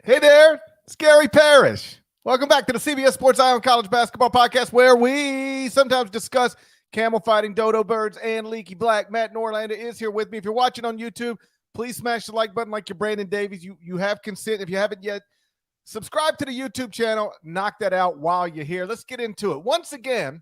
Hey there, it's Gary Parrish. Welcome back to the CBS Sports Eye College Basketball Podcast, where we sometimes discuss camel fighting, dodo birds, and leaky black. Matt Norlander is here with me. If you're watching on YouTube, please smash the like button like you're Brandon Davies. You have consent. If you haven't yet, subscribe to the YouTube channel. Knock that out while you're here. Let's get into it. Once again,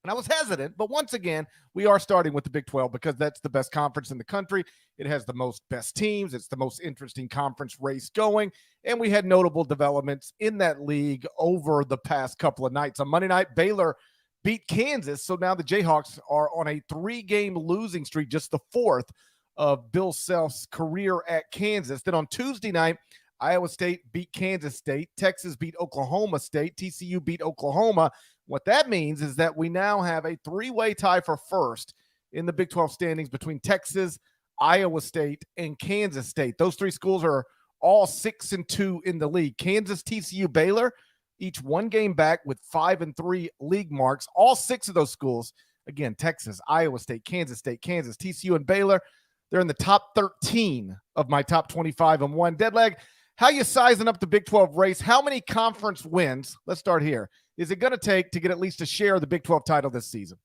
and I was hesitant, but once again, we are starting with the Big 12 because that's the best conference in the country. It has the most best teams. It's the most interesting conference race going. And we had notable developments in that league over the past couple of nights. On Monday night, Baylor beat Kansas. So now the Jayhawks are on a 3-game losing streak, just the fourth of Bill Self's career at Kansas. Then on Tuesday night, Iowa State beat Kansas State. Texas beat Oklahoma State. TCU beat Oklahoma. What that means is that we now have a 3-way tie for first in the Big 12 standings between Texas, Iowa State, and Kansas State. Those three schools are all 6-2 in the league. Kansas, TCU, Baylor, each one game back with 5-3 league marks. All 6 of those schools, again, Texas, Iowa State, Kansas, TCU, and Baylor, they're in the top 13 of my top 25 and one. Deadleg, how you sizing up the Big 12 race? How many conference wins, let's start here, is it going to take to get at least a share of the Big 12 title this season?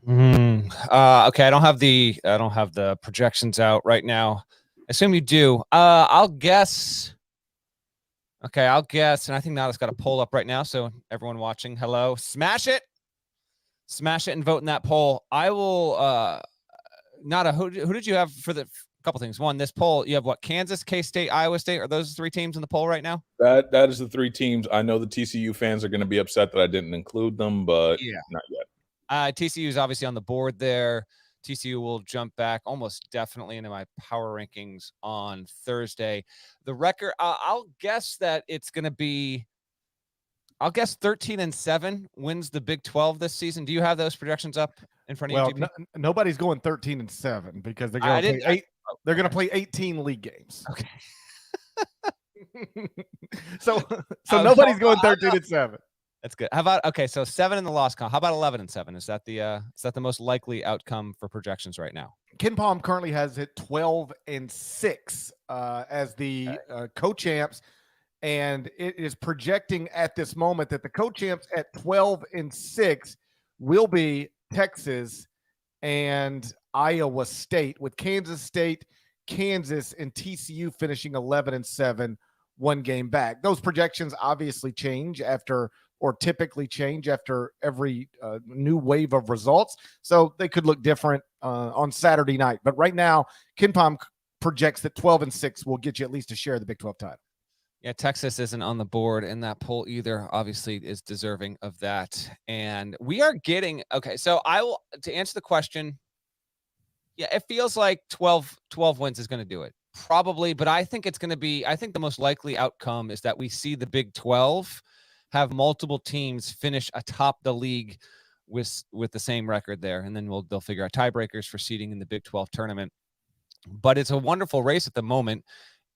Okay, I don't have the projections out right now. I assume you do. I'll guess. Okay, I'll guess, and I think Nada's got a poll up right now. So everyone watching, hello, smash it, and vote in that poll. I will. Nada, who did you have for the couple things? One, this poll, you have what? Kansas, K-State, Iowa State. Are those 3 teams in the poll right now? That is the 3 teams. I know the TCU fans are going to be upset that I didn't include them, but not yet. TCU is obviously on the board there. TCU will jump back almost definitely into my power rankings on Thursday. The record, I'll guess that it's going to be, 13-7 wins the Big 12 this season. Do you have those projections up in front of you? Nobody's going 13-7 because they're going to play They're going to play 18 league games. Okay. so nobody's going 13-7. That's good. How about, okay, so 7 in the loss count. How about 11-7? Is that the most likely outcome for projections right now? Ken Palm currently has it 12-6 as the co-champs, and it is projecting at this moment that the co-champs at 12-6 will be Texas and Iowa State, with Kansas State, Kansas, and TCU finishing 11-7, 1 game back. Those projections obviously change typically change after every new wave of results. So they could look different on Saturday night. But right now, Ken Palm projects that 12-6 will get you at least a share of the Big 12 title. Yeah, Texas isn't on the board in that poll either. Obviously is deserving of that. And we are getting, okay, so to answer the question, yeah, it feels like 12 wins is going to do it. Probably, but I think the most likely outcome is that we see the Big 12 have multiple teams finish atop the league with the same record there. And then they'll figure out tiebreakers for seeding in the Big 12 tournament. But it's a wonderful race at the moment.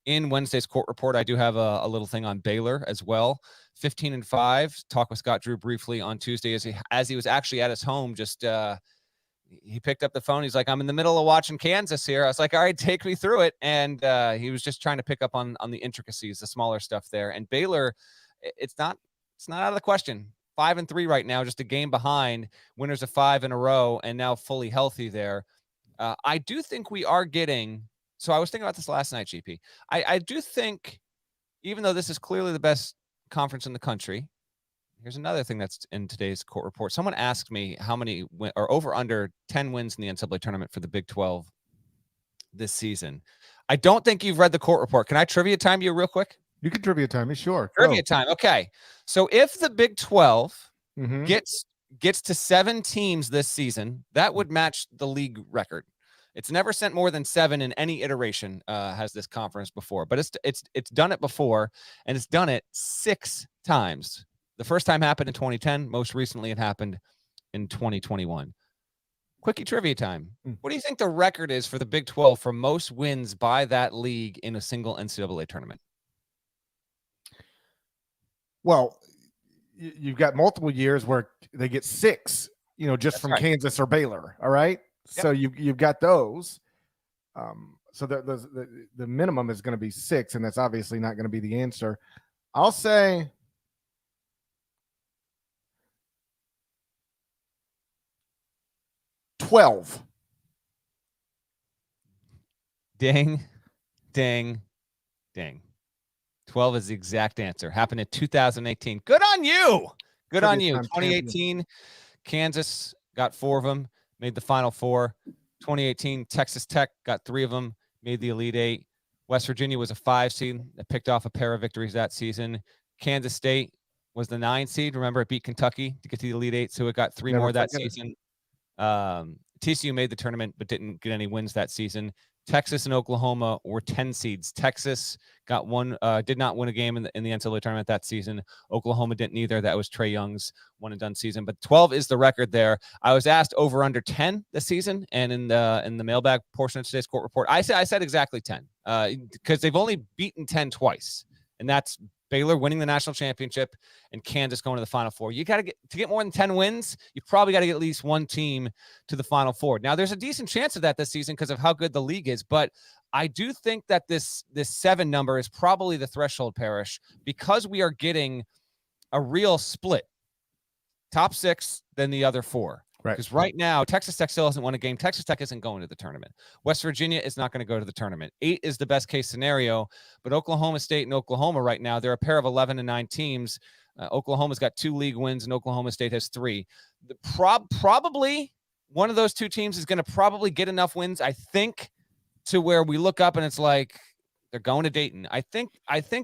In Wednesday's court report, I do have a little thing on Baylor as well. 15-5. Talk with Scott Drew briefly on Tuesday as he was actually at his home. Just he picked up the phone. He's like, I'm in the middle of watching Kansas here. I was like, all right, take me through it. And he was just trying to pick up on the intricacies, the smaller stuff there. And Baylor, it's not out of the question. 5-3 right now, just a game behind. Winners of 5 in a row, and now fully healthy there. I do think we are getting. So I was thinking about this last night, GP. I do think, even though this is clearly the best conference in the country, here's another thing that's in today's court report. Someone asked me how many or over under 10 wins in the NCAA tournament for the Big 12 this season. I don't think you've read the court report. Can I trivia time you real quick? You can trivia time me, sure. Trivia time. Okay. So if the Big 12 gets to 7 teams this season, that would match the league record. It's never sent more than 7 in any iteration, has this conference before, but it's done it before, and it's done it 6 times. The first time happened in 2010. Most recently, it happened in 2021. Quickie trivia time. What do you think the record is for the Big 12 for most wins by that league in a single NCAA tournament? Well, you've got multiple years where they get 6, just from Kansas or Baylor. All right. Yep. So you've got those. So the minimum is going to be 6, and that's obviously not going to be the answer. I'll say 12. Ding, ding, ding. 12 is the exact answer. Happened in 2018. Good on you. Good on you. 2018, Kansas got 4 of them, made the Final Four. 2018, Texas Tech got 3 of them, made the Elite 8. West Virginia was a 5 seed that picked off a pair of victories that season. Kansas State was the 9 seed. Remember, it beat Kentucky to get to the Elite 8, so it got 3 more that season. TCU made the tournament but didn't get any wins that season. Texas and Oklahoma were 10 seeds. Texas got one, did not win a game in the NCAA tournament that season. Oklahoma didn't either. That was Trae Young's one and done season. But 12 is the record there. I was asked over under 10 this season, and in the mailbag portion of today's court report, I said exactly 10 because they've only beaten 10 twice, and that's Baylor winning the national championship and Kansas going to the Final Four. You got to get more than 10 wins. You probably got to get at least one team to the Final Four. Now, there's a decent chance of that this season because of how good the league is, but I do think that this 7 number is probably the threshold, Parrish, because we are getting a real split. Top 6, then the other 4. Right. Because right now, Texas Tech still hasn't won a game. Texas Tech isn't going to the tournament. West Virginia is not going to go to the tournament. 8 is the best case scenario, but Oklahoma State and Oklahoma right now, they're a pair of 11 and 9 teams. Oklahoma's got 2 league wins, and Oklahoma State has 3. Probably one of those 2 teams is going to probably get enough wins, I think, to where we look up and it's like they're going to Dayton. I think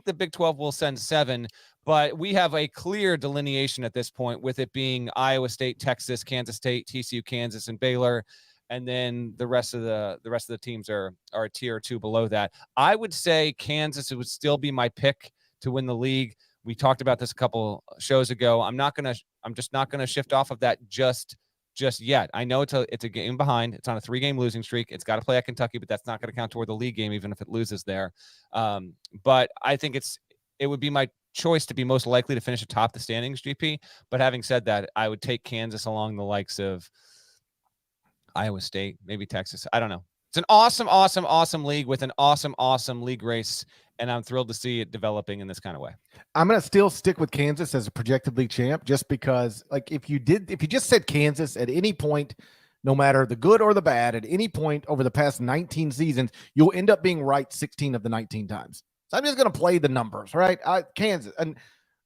the Big 12 will send 7. But we have a clear delineation at this point with it being Iowa State, Texas, Kansas State, TCU, Kansas, and Baylor. And then the rest of the teams are a tier or 2 below that. I would say Kansas, it would still be my pick to win the league. We talked about this a couple shows ago. I'm just not gonna shift off of that just yet. I know it's a game behind. It's on a 3-game losing streak. It's got to play at Kentucky, but that's not going to count toward the league game, even if it loses there. But I think it would be my choice to be most likely to finish atop the standings, GP. But having said that, I would take Kansas along the likes of Iowa State, maybe Texas. I don't know. It's an awesome league with an awesome league race, and I'm thrilled to see it developing in this kind of way. I'm going to still stick with Kansas as a projected league champ just because, like, if you just said Kansas at any point, no matter the good or the bad, at any point over the past 19 seasons, you'll end up being right 16 of the 19 times. So I'm just going to play the numbers, right? Kansas, and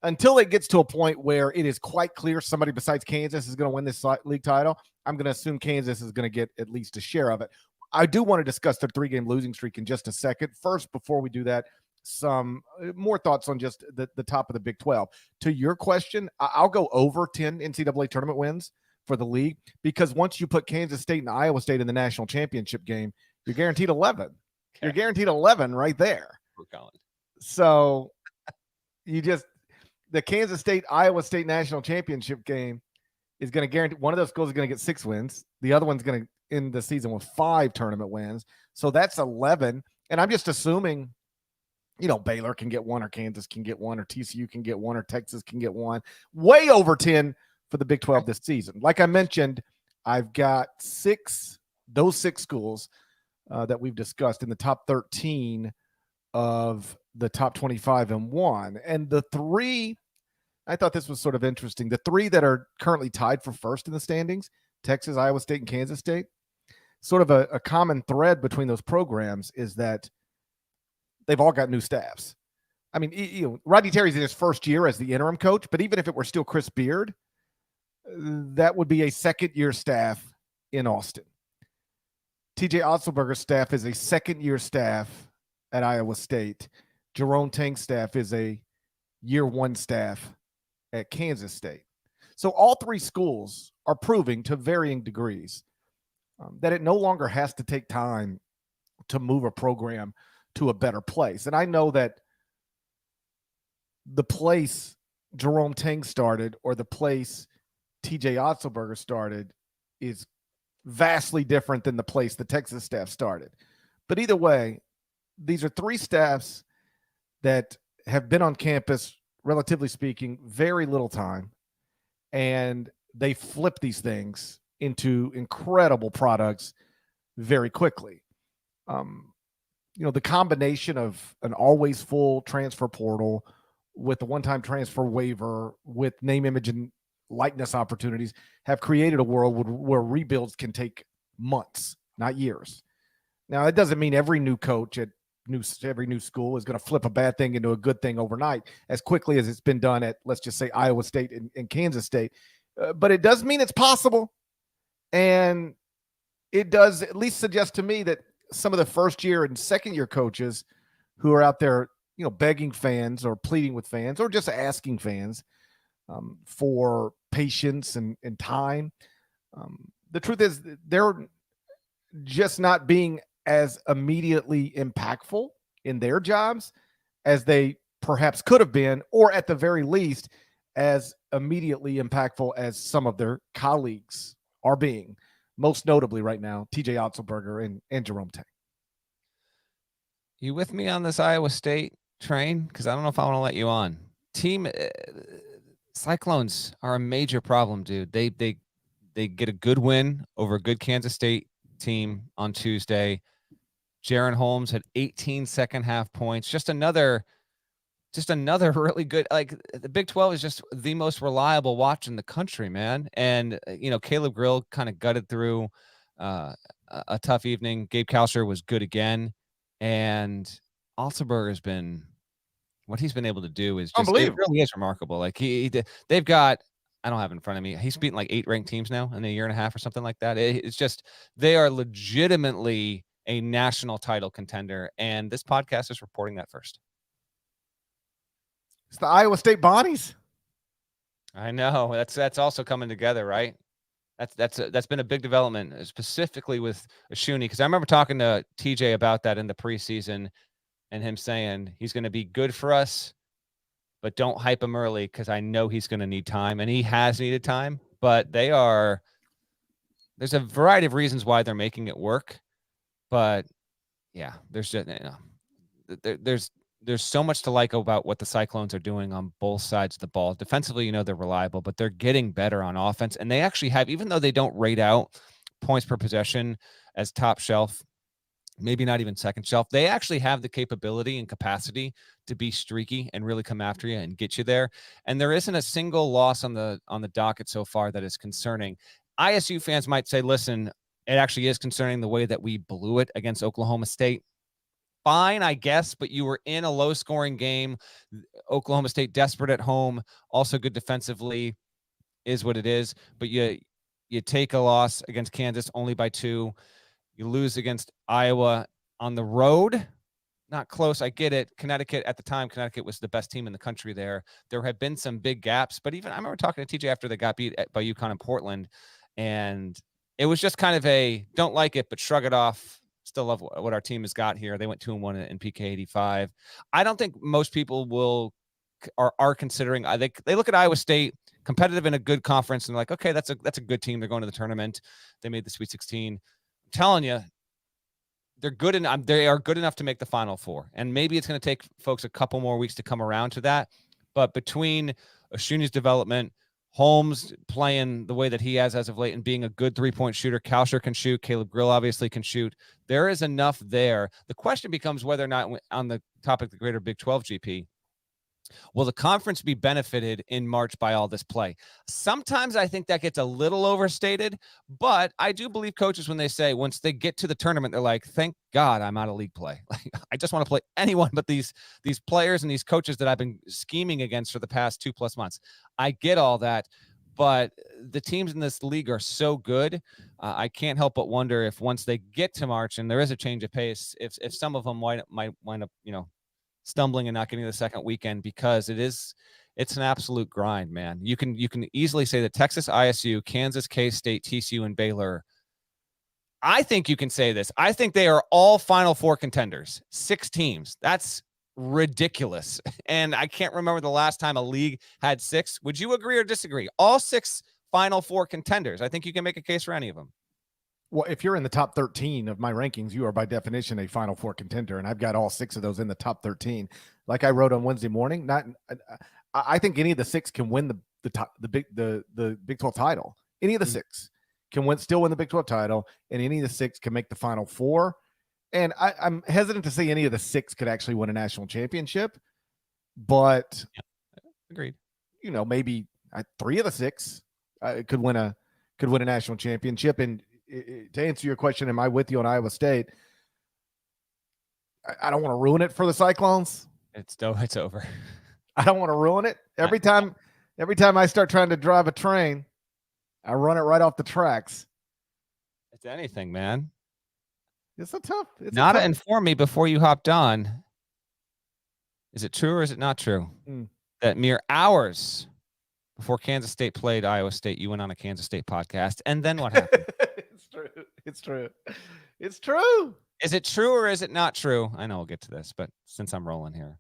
until it gets to a point where it is quite clear somebody besides Kansas is going to win this league title, I'm going to assume Kansas is going to get at least a share of it. I do want to discuss their 3-game losing streak in just a second. First, before we do that, some more thoughts on just the top of the Big 12. To your question, I'll go over 10 NCAA tournament wins for the league because once you put Kansas State and Iowa State in the national championship game, you're guaranteed 11. Okay. You're guaranteed 11 right there. So the Kansas State Iowa State national championship game is going to guarantee one of those schools is going to get 6 wins. The other one's going to end the season with 5 tournament wins. So that's 11. And I'm just assuming, Baylor can get 1 or Kansas can get 1 or TCU can get 1 or Texas can get 1. Way over 10 for the Big 12 this season. Like I mentioned, I've got those 6 schools that we've discussed in the top 13 of the top 25 and 1. And the 3, I thought this was sort of interesting. The 3 that are currently tied for first in the standings, Texas, Iowa State, and Kansas State, sort of a common thread between those programs is that they've all got new staffs. I mean, Rodney Terry's in his first year as the interim coach, but even if it were still Chris Beard, that would be a second-year staff in Austin. TJ Otzelberger's staff is a second-year staff at Iowa State. Jerome Tang's staff is a year 1 staff at Kansas State. So all 3 schools are proving to varying degrees that it no longer has to take time to move a program to a better place. And I know that the place Jerome Tang started or the place TJ Otzelberger started is vastly different than the place the Texas staff started. But either way, these are 3 staffs that have been on campus, relatively speaking, very little time. And they flip these things into incredible products very quickly. the combination of an always full transfer portal with the one-time transfer waiver with name, image, and likeness opportunities have created a world where rebuilds can take months, not years. Now, that doesn't mean every new coach at every new school is going to flip a bad thing into a good thing overnight as quickly as it's been done at, let's just say, Iowa State and Kansas State. But it does mean it's possible. And it does at least suggest to me that some of the first-year and second-year coaches who are out there, begging fans or pleading with fans or just asking fans for patience and time. The truth is they're just not being as immediately impactful in their jobs as they perhaps could have been, or at the very least, as immediately impactful as some of their colleagues are being, most notably right now, TJ Otzelberger and Jerome Tang. You with me on this Iowa State train? Because I don't know if I want to let you on. Cyclones are a major problem, dude. They get a good win over a good Kansas State team on Tuesday. Jaron Holmes had 18 second half points. Just another really good. Like, the Big 12 is just the most reliable watch in the country, man. And Caleb Grill kind of gutted through a tough evening. Gabe Kalsher was good again, and Altenberg has been, what he's been able to do is just, it really is remarkable. Like, they've got, I don't have it in front of me, he's beaten like 8 ranked teams now in a year and a half or something like that. It's just, they are legitimately a national title contender, and this podcast is reporting that first. It's the Iowa State Bonnies. I know, that's also coming together, right? That's been a big development, specifically with Oshuni, because I remember talking to TJ about that in the preseason, and him saying he's going to be good for us, but don't hype him early because I know he's going to need time, and he has needed time. But there's a variety of reasons why they're making it work. But yeah, there's just, there's so much to like about what the Cyclones are doing on both sides of the ball. Defensively, they're reliable, but they're getting better on offense. And they actually have, even though they don't rate out points per possession as top shelf, maybe not even second shelf, they actually have the capability and capacity to be streaky and really come after you and get you there. And there isn't a single loss on the docket so far that is concerning. ISU fans might say, listen, it actually is concerning the way that we blew it against Oklahoma State. Fine, I guess, but you were in a low-scoring game. Oklahoma State desperate at home, also good defensively, is what it is. But you take a loss against Kansas only by 2. You lose against Iowa on the road. Not close, I get it. Connecticut, at the time, Connecticut was the best team in the country there. There have been some big gaps, but even I remember talking to TJ after they got beat by UConn in Portland, and it was just kind of a don't like it, but shrug it off. Still love what our team has got here. They went 2-1 in PK 85. I don't think most people are considering. They look at Iowa State competitive in a good conference and like, okay, that's a good team. They're going to the tournament. They made the Sweet 16. I'm telling you, they're good and they are good enough to make the Final Four. And maybe it's going to take folks a couple more weeks to come around to that. But between Oshuni's development, Holmes playing the way that he has as of late and being a good three-point shooter. Kalsher can shoot. Caleb Grill obviously can shoot. There is enough there. The question becomes whether or not, on the topic of the greater Big 12 GP, will the conference be benefited in March by all this play? Sometimes I think that gets a little overstated, but I do believe coaches, when they say once they get to the tournament, they're like, thank God I'm out of league play. Like, I just want to play anyone but these players and these coaches that I've been scheming against for the past 2+ months. I get all that, but the teams in this league are so good. I can't help but wonder if once they get to March and there is a change of pace, if some of them might wind up, stumbling and not getting the second weekend, because it's an absolute grind, man. You can easily say that Texas, ISU, Kansas, K-State, TCU, and Baylor, I think you can say this. I think they are all Final Four contenders. 6 teams. That's ridiculous. And I can't remember the last time a league had 6. Would you agree or disagree? All 6 Final Four contenders. I think you can make a case for any of them. Well, if you're in the top 13 of my rankings, you are by definition a Final Four contender, and I've got all 6 of those in the top 13. Like I wrote on Wednesday morning, I think any of the 6 can win the Big 12 title. Any of the 6 can still win the Big 12 title, and any of the 6 can make the Final Four. And I'm hesitant to say any of the 6 could actually win a national championship, but agreed. Maybe 3 of the 6 could win a national championship. And to answer your question, am I with you on Iowa State? I don't want to ruin it for the Cyclones. It's over. I don't want to ruin it. Every time I start trying to drive a train, I run it right off the tracks. It's anything, man. Nada informed me before you hopped on. Is it true or is it not true that mere hours before Kansas State played Iowa State, you went on a Kansas State podcast? And then what happened? It's true. Is it true or is it not true? I know we'll get to this, but since I'm rolling here,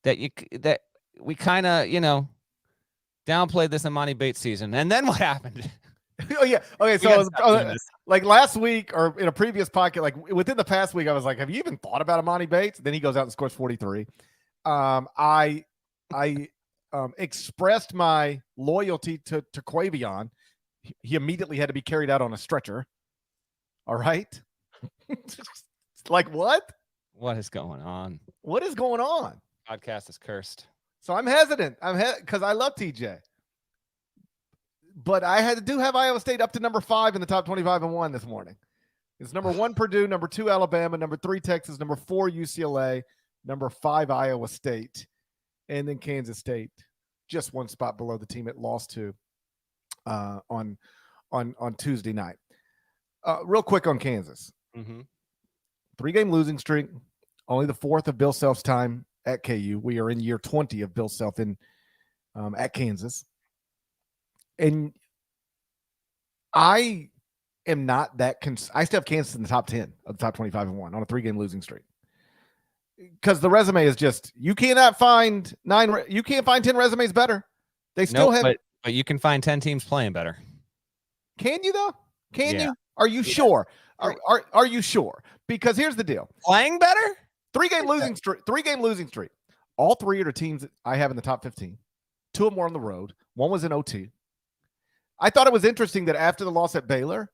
that we kind of, downplayed this Emoni Bates season. And then what happened? Oh yeah. Okay. So like last week or in a previous podcast, like within the past week, I was like, have you even thought about Emoni Bates? Then he goes out and scores 43. I expressed my loyalty to Quavion. He immediately had to be carried out on a stretcher. All right. Like what? What is going on? What is going on? Podcast is cursed. So I'm hesitant. Because I love TJ. But I have Iowa State up to number 5 in the top 25-1 this morning. It's number 1 Purdue, number 2 Alabama, number 3 Texas, number 4 UCLA, number 5 Iowa State, and then Kansas State, just one spot below the team it lost to on Tuesday night. Real quick on Kansas. 3-game losing streak, only the 4th of Bill Self's time at KU. We are in year 20 of Bill Self at Kansas. And I am not that I still have Kansas in the top 10 of the top 25-1 on a 3-game losing streak. Because the resume is just, you can't find 10 resumes better. They still have, but you can find 10 teams playing better. Can you though? Can you? Are you sure? Are you sure? Because here's the deal. Playing better? 3-game losing streak. All 3 are the teams that I have in the top 15. 2 of them were on the road. 1 was in OT. I thought it was interesting that after the loss at Baylor,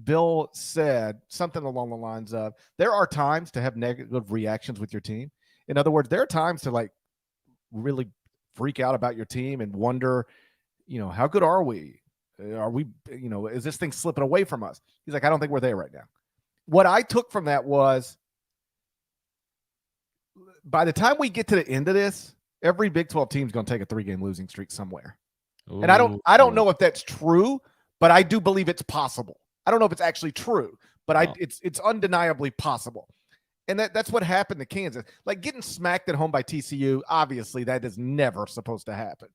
Bill said something along the lines of, there are times to have negative reactions with your team. In other words, there are times to like really freak out about your team and wonder, how good are we? Are we, is this thing slipping away from us? He's like, I don't think we're there right now. What I took from that was, by the time we get to the end of this, every Big 12 team is going to take a 3-game losing streak somewhere. Ooh. And I don't know if that's true, but I do believe it's possible. I don't know if it's actually true, but it's undeniably possible. And that's what happened to Kansas. Like getting smacked at home by TCU, obviously that is never supposed to happen.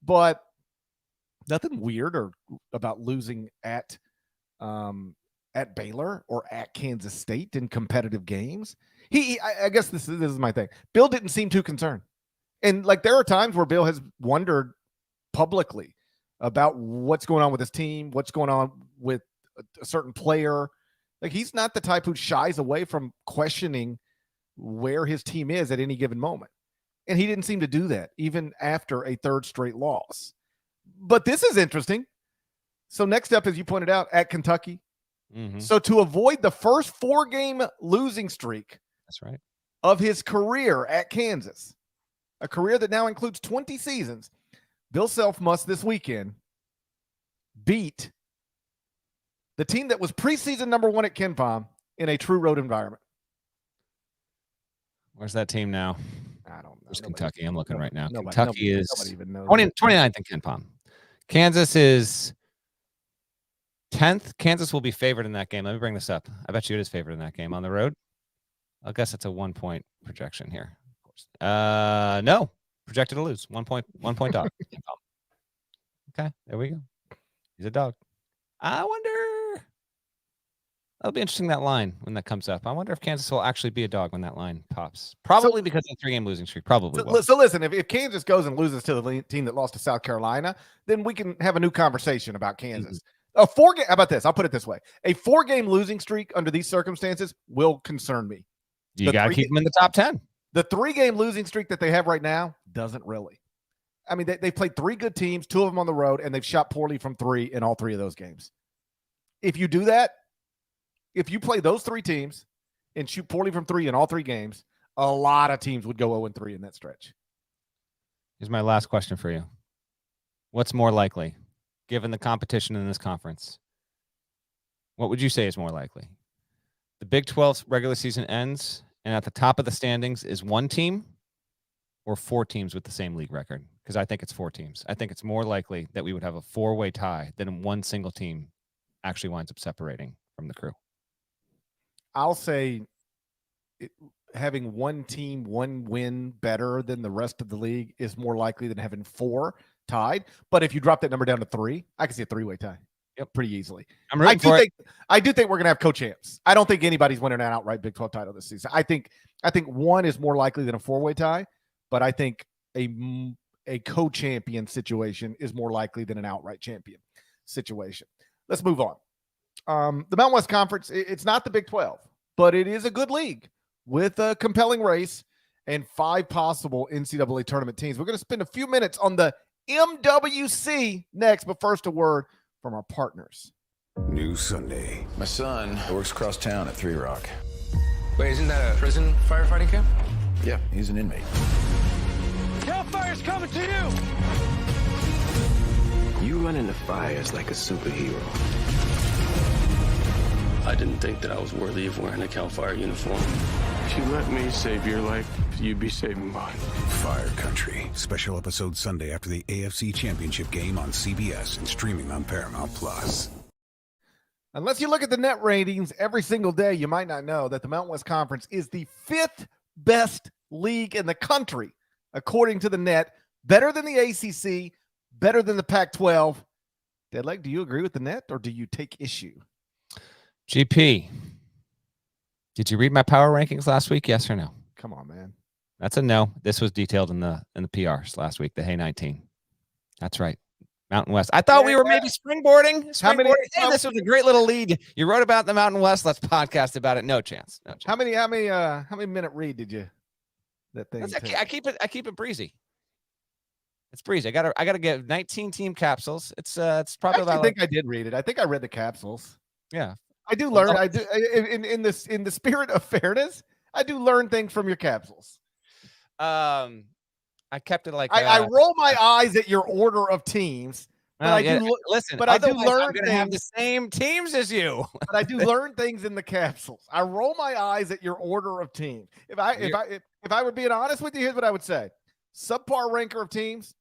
But nothing weird or about losing at Baylor or at Kansas State in competitive games. I guess this is my thing. Bill didn't seem too concerned. And like there are times where Bill has wondered publicly about what's going on with his team, what's going on with a certain player. Like he's not the type who shies away from questioning where his team is at any given moment. And he didn't seem to do that even after a 3rd straight loss. But this is interesting. So next up, as you pointed out, at Kentucky. So to avoid the first 4-game losing streak, that's right, of his career at Kansas, a career that now includes 20 seasons, Bill Self must this weekend beat the team that was preseason number 1 at KenPom in a true road environment. Where's that team now? I don't know. Where's Kentucky? I'm looking right now. Nobody, Kentucky is 29th in KenPom. Kansas is 10th. Kansas will be favored in that game. Let me bring this up. I bet you it is favored in that game on the road. I guess it's a 1-point projection here. Of course. No. Projected to lose. 1 point dog. Okay, there we go. He's a dog. I wonder. That'll be interesting, that line when that comes up. I wonder if Kansas will actually be a dog when that line pops. Probably because of the 3-game losing streak. Probably. So listen, if Kansas goes and loses to the team that lost to South Carolina, then we can have a new conversation about Kansas. How about this? I'll put it this way. A 4-game losing streak under these circumstances will concern me. You got to keep them in the top 10. The 3-game losing streak that they have right now doesn't really. I mean, they played 3 good teams, 2 of them on the road, and they've shot poorly from 3 in all 3 of those games. If you do that, if you play those three teams and shoot poorly from three in all three games, a lot of teams would go 0-3 in that stretch. Here's my last question for you. What's more likely, given the competition in this conference? What would you say is more likely? The Big 12's regular season ends, and at the top of the standings is one team or four teams with the same league record? Because I think it's four teams. I think it's more likely that we would have a four-way tie than one single team actually winds up separating from the crew. I'll say having one team, one win better than the rest of the league is more likely than having four tied. But if you drop that number down to three, I can see a three-way tie. Yep, pretty easily. I do think we're going to have co-champs. I don't think anybody's winning an outright Big 12 title this season. I think one is more likely than a four-way tie, but I think a co-champion situation is more likely than an outright champion situation. Let's move on. The Mountain West Conference, it's not the Big 12, but it is a good league with a compelling race and 5 possible NCAA tournament teams. We're going to spend a few minutes on the MWC next, but first a word from our partners. New Sunday. My son works across town at 3 Rock. Wait, isn't that a prison firefighting camp? Yeah, he's an inmate. Hellfire's coming to you! You run into fires like a superhero. I didn't think that I was worthy of wearing a CAL FIRE uniform. If you let me save your life, you'd be saving mine. Fire Country. Special episode Sunday after the AFC Championship game on CBS and streaming on Paramount+. Unless you look at the net ratings every single day, you might not know that the Mountain West Conference is the 5th best league in the country, according to the net. Better than the ACC, better than the Pac-12. Deadleg, do you agree with the net, or do you take issue? GP, did you read my power rankings last week? Yes or no? Come on, man. That's a no. This was detailed in the PRs last week, the Hey 19. That's right. Mountain West. I thought we were maybe springboarding. Hey, this was a great little lead. You wrote about the Mountain West. Let's podcast about it. No chance. No chance. How many minute read did you that thing? I keep it breezy. It's breezy. I gotta get 19 team capsules. It's probably about. I think I did read it. I think I read the capsules. Yeah. I do learn. I do in the spirit of fairness. I do learn things from your capsules. I kept it like I roll my eyes at your order of teams, but listen. But I do learn. I'm gonna have the same teams as you. But I do learn things in the capsules. I roll my eyes at your order of teams. If I were being honest with you, here's what I would say: subpar ranker of teams,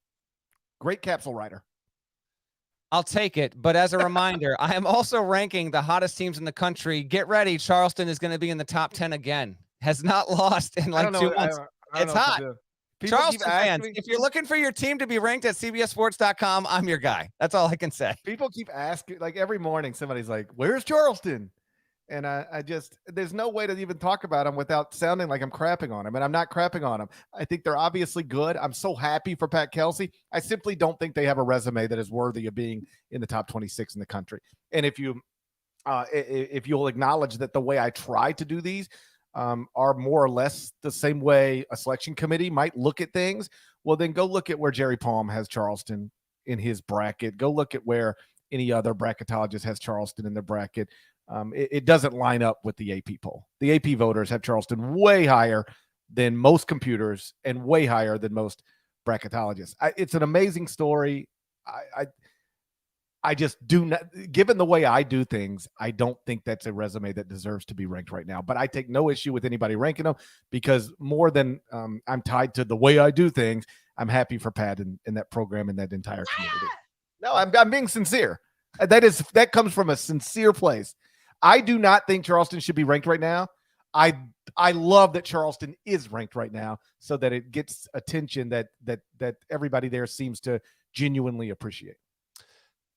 great capsule writer. I'll take it. But as a reminder, I am also ranking the hottest teams in the country. Get ready. Charleston is going to be in the top 10 again. Has not lost in like 2 months. It's hot. Charleston fans, if you're looking for your team to be ranked at cbssports.com, I'm your guy. That's all I can say. People keep asking, like every morning, somebody's like, where's Charleston? And I just, there's no way to even talk about them without sounding like I'm crapping on them. And I'm not crapping on them. I think they're obviously good. I'm so happy for Pat Kelsey. I simply don't think they have a resume that is worthy of being in the top 26 in the country. And if you'll acknowledge that the way I try to do these are more or less the same way a selection committee might look at things, well, then go look at where Jerry Palm has Charleston in his bracket. Go look at where any other bracketologist has Charleston in their bracket. It doesn't line up with the AP poll. The AP voters have Charleston way higher than most computers and way higher than most bracketologists. It's an amazing story. I just do not, given the way I do things, I don't think that's a resume that deserves to be ranked right now. But I take no issue with anybody ranking them because more than I'm tied to the way I do things, I'm happy for Pat and that program and that entire community. No, I'm being sincere. That comes from a sincere place. I do not think Charleston should be ranked right now. I love that Charleston is ranked right now so that it gets attention that everybody there seems to genuinely appreciate.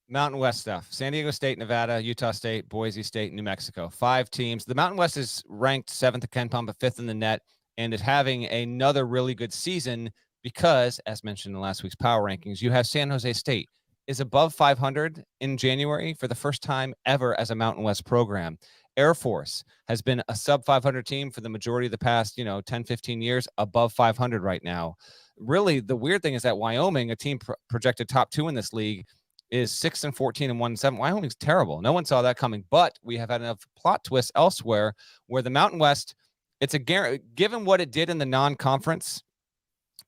Mountain West stuff. San Diego State, Nevada, Utah State, Boise State, New Mexico. 5 teams. The Mountain West is ranked 7th at KenPom, but 5th in the net, and is having another really good season because, as mentioned in last week's power rankings, you have San Jose State is above 500 in January for the first time ever as a Mountain West program. Air Force has been a sub 500 team for the majority of the past, 10, 15 years, above 500 right now. Really, the weird thing is that Wyoming, a team projected top 2 in this league, is 6-14 and 1-7. Wyoming's terrible. No one saw that coming, but we have had enough plot twists elsewhere where the Mountain West, it's a given what it did in the non-conference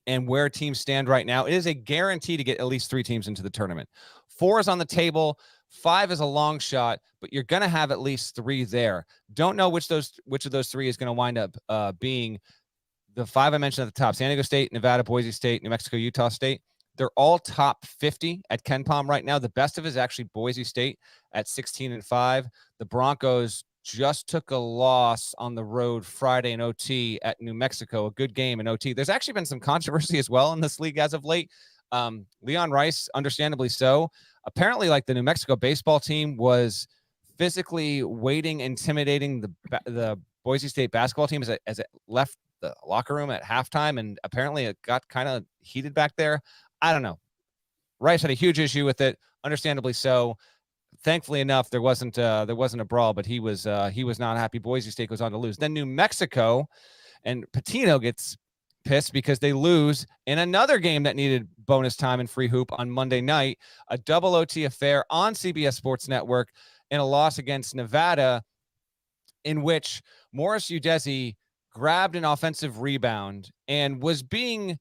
and where teams stand right now, it is a guarantee to get at least 3 teams into the tournament. 4 is on the table. 5 is a long shot, but you're going to have at least 3 there. Don't know which of those 3 is going to wind up being the 5 I mentioned at the top: San Diego State, Nevada, Boise State, New Mexico, Utah State. They're all top 50 at KenPom right now. The best of it is actually Boise State at 16-5. The Broncos just took a loss on the road Friday in OT at New Mexico, a good game in OT. There's actually been some controversy as well in this league as of late. Leon Rice, understandably so. Apparently, like, the New Mexico baseball team was physically intimidating the Boise State basketball team as it left the locker room at halftime, and apparently it got kind of heated back there. I don't know. Rice had a huge issue with it, understandably so. Thankfully enough, there wasn't a brawl, but he was not happy. Boise State goes on to lose. Then New Mexico and Patino gets pissed because they lose in another game that needed bonus time and free hoop on Monday night, a double OT affair on CBS Sports Network, in a loss against Nevada, in which Morris Udeze grabbed an offensive rebound and was being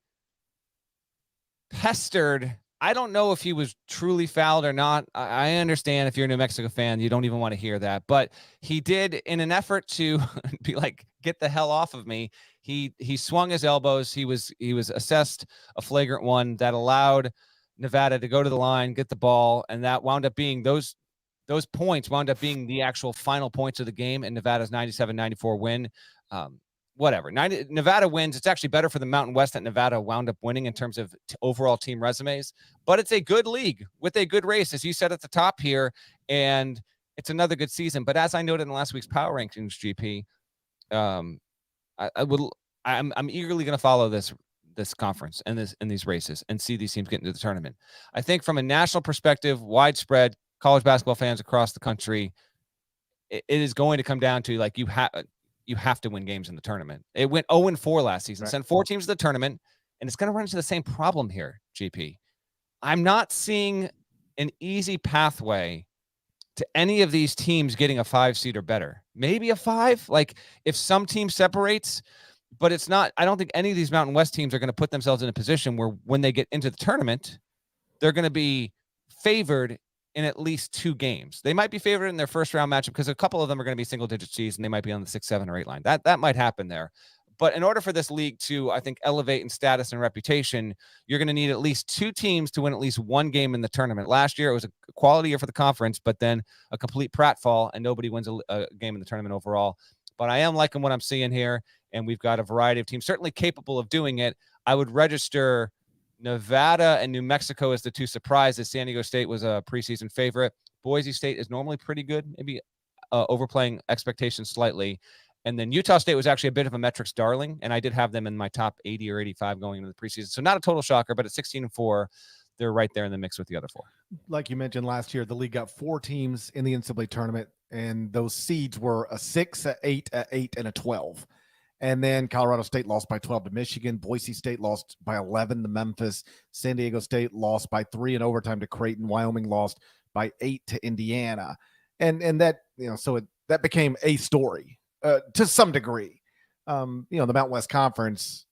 pestered. I don't know if he was truly fouled or not. I understand if you're a New Mexico fan, you don't even want to hear that. But he did, in an effort to be like, get the hell off of me, he swung his elbows. He was assessed a flagrant one that allowed Nevada to go to the line, get the ball, and that wound up being those points wound up being the actual final points of the game, and Nevada's 97-94 win. Whatever. Nevada wins. It's actually better for the Mountain West that Nevada wound up winning in terms of overall team resumes, but it's a good league with a good race, as you said at the top here, and it's another good season. But as I noted in last week's power rankings, GP, I'm eagerly going to follow this conference and these races and see these teams get into the tournament. I think from a national perspective, widespread college basketball fans across the country, it is going to come down to, like, you have to win games in the tournament. It went 0-4 last season, right. Sent 4 teams to the tournament, and it's going to run into the same problem here, GP. I'm not seeing an easy pathway to any of these teams getting a 5 seed or better. Maybe a 5, like if some team separates, but it's not. I don't think any of these Mountain West teams are going to put themselves in a position where when they get into the tournament, they're going to be favored in at least 2 games. They might be favored in their first round matchup because a couple of them are going to be single digit seeds and they might be on the 6, 7, or 8 line. That might happen there. But in order for this league to, I think, elevate in status and reputation, you're going to need at least 2 teams to win at least 1 game in the tournament. Last year, it was a quality year for the conference, but then a complete pratfall, and nobody wins a game in the tournament overall. But I am liking what I'm seeing here, and we've got a variety of teams certainly capable of doing it. I would register Nevada and New Mexico as the 2 surprises. San Diego State was a preseason favorite. Boise State is normally pretty good, maybe overplaying expectations slightly. And then Utah State was actually a bit of a metrics darling, and I did have them in my top 80 or 85 going into the preseason. So not a total shocker, but at 16-4, they're right there in the mix with the other 4. Like you mentioned last year, the league got 4 teams in the NCAA tournament, and those seeds were a 6, a 8, a 8, and a 12. And then Colorado State lost by 12 to Michigan. Boise State lost by 11 to Memphis. San Diego State lost by 3 in overtime to Creighton. Wyoming lost by 8 to Indiana. And that, so that became a story to some degree. The Mountain West Conference,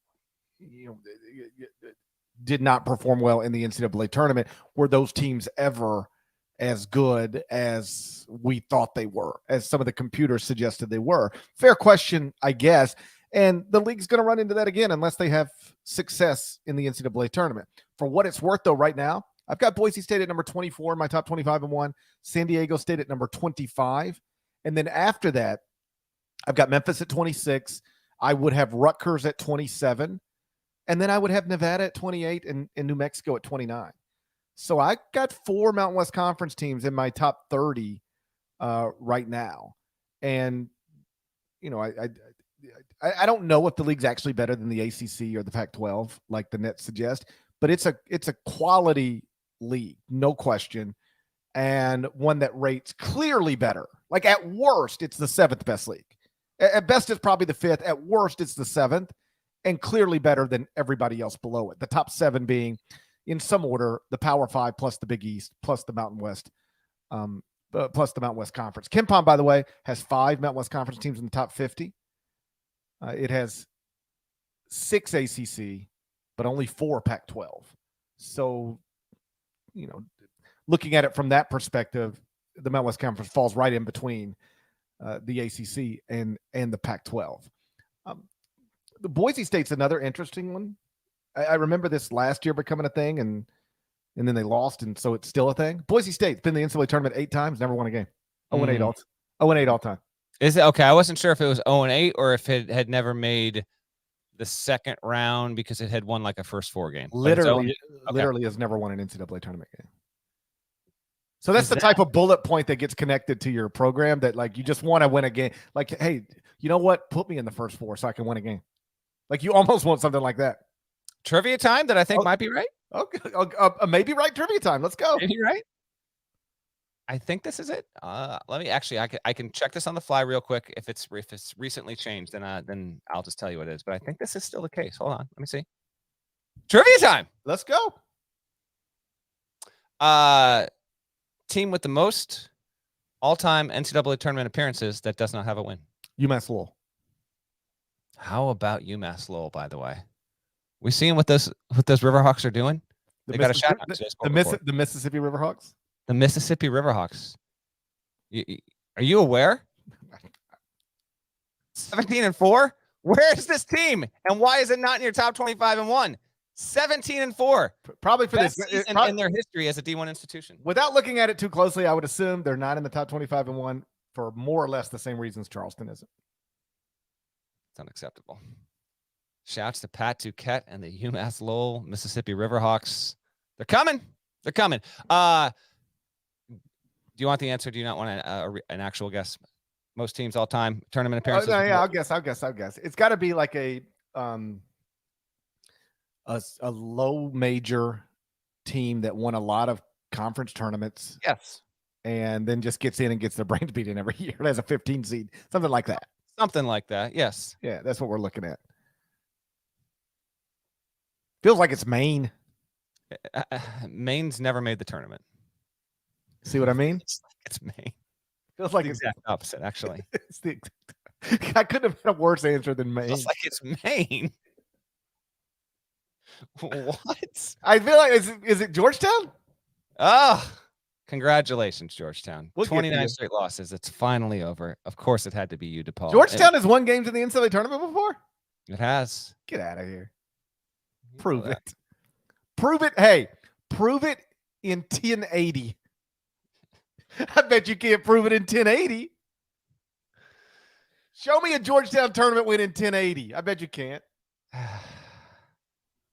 did not perform well in the NCAA tournament. Were those teams ever as good as we thought they were, as some of the computers suggested they were? Fair question, I guess. And the league's going to run into that again unless they have success in the NCAA tournament. For what it's worth, though, right now, I've got Boise State at number 24 in my top 25 and 1, San Diego State at number 25. And then after that, I've got Memphis at 26. I would have Rutgers at 27. And then I would have Nevada at 28 and New Mexico at 29. So I got 4 Mountain West Conference teams in my top 30 right now. And, I don't know if the league's actually better than the ACC or the Pac-12, like the Nets suggest, but it's a quality league, no question, and one that rates clearly better. Like, at worst, it's the 7th best league. At best, it's probably the 5th. At worst, it's the 7th, and clearly better than everybody else below it. The top 7 being, in some order, the Power 5 plus the Big East plus the Mountain West, plus the Mountain West Conference. KenPom, by the way, has 5 Mountain West Conference teams in the top 50. It has 6 ACC, but only 4 Pac-12. So, looking at it from that perspective, the Mountain West Conference falls right in between the ACC and the Pac-12. The Boise State's another interesting one. I remember this last year becoming a thing, and then they lost, and so it's still a thing. Boise State's been in the NCAA tournament 8 times, never won a game. 0-8 all time. Is it okay? I wasn't sure if it was 0-8 or if it had never made the second round because it had won like a first 4 game. Literally has never won an NCAA tournament game. So that's the type of bullet point that gets connected to your program that, like, you just want to win a game. Like, hey, you know what? Put me in the first 4 so I can win a game. Like, you almost want something like that. Trivia time that I think might be right. Okay, maybe right trivia time. Let's go. Maybe right. I think this is it. Let me actually. I can check this on the fly real quick. If it's recently changed, then I'll just tell you what it is. But I think this is still the case. Hold on. Let me see. Trivia time. Let's go. Team with the most all-time NCAA tournament appearances that does not have a win. UMass Lowell. How about UMass Lowell? By the way, we seeing what those Riverhawks are doing. They got a shot. The Mississippi Riverhawks. The Mississippi Riverhawks. Are you aware? 17-4. Where is this team, and why is it not in your top 25-1? 17-4. Probably for best this season in their history as a D1 institution. Without looking at it too closely, I would assume they're not in the top 25-1 for more or less the same reasons Charleston isn't. It's unacceptable. Shouts to Pat Duquette and the UMass Lowell Mississippi Riverhawks. They're coming. They're coming. Do you want the answer? Do you not want an actual guess? Most teams all time tournament appearances. No, yeah, I'll guess. It's got to be like a low major team that won a lot of conference tournaments. Yes. And then just gets in and gets their brains beat in every year. It has a 15 seed, something like that. Something like that. Yes. Yeah, that's what we're looking at. Feels like it's Maine. Maine's never made the tournament. See what I mean? It's Maine. Feels like the it's exact opposite, actually. I couldn't have had a worse answer than Maine. Feels like it's Maine. What? I feel like is it Georgetown? Oh, congratulations, Georgetown. We'll 29 straight losses. It's finally over. Of course, it had to be you, DePaul. Georgetown has won games in the NCAA tournament before? It has. Get out of here. Prove it. Prove it. Hey, prove it in 1080. I bet you can't prove it in 1080. Show me a Georgetown tournament win in 1080. I bet you can't.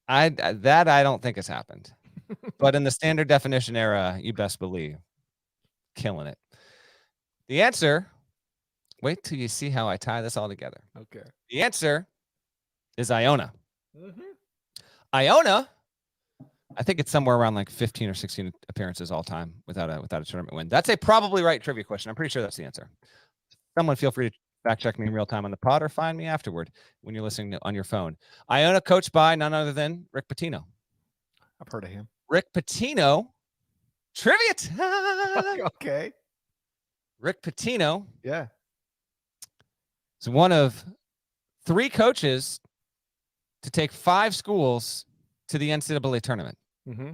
I don't think has happened. But in the standard definition era, you best believe. Killing it. The answer, wait till you see how I tie this all together. Okay. The answer is Iona. Mm-hmm. Iona, I think it's somewhere around like 15 or 16 appearances all time without a tournament win. That's a probably right trivia question. I'm pretty sure that's the answer. Someone feel free to fact check me in real time on the pod or find me afterward when you're listening on your phone. Iona coached by none other than Rick Pitino. I've heard of him. Rick Pitino. Trivia time. Okay. Rick Pitino. Yeah. is one of 3 coaches to take 5 schools to the NCAA tournament. Mm-hmm.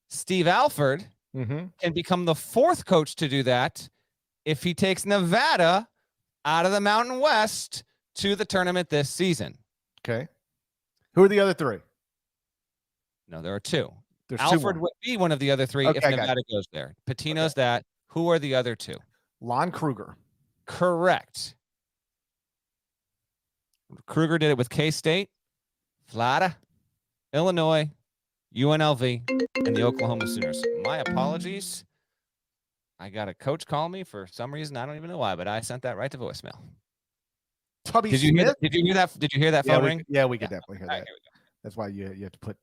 Steve Alford can become the 4th coach to do that if he takes Nevada out of the Mountain West to the tournament this season. Okay. Who are the other 3? No, there are 2. There's Alford 2 would be one of the other 3 if Nevada goes there. Patino's that. Who are the other 2? Lon Kruger. Correct. Kruger did it with K-State, Florida, Illinois, UNLV, and the Oklahoma Sooners. My apologies. I got a coach call me for some reason. I don't even know why, but I sent that right to voicemail. Did you hear that? Did you hear that phone ring? Yeah, we could definitely hear that. Right, here we go. That's why you have to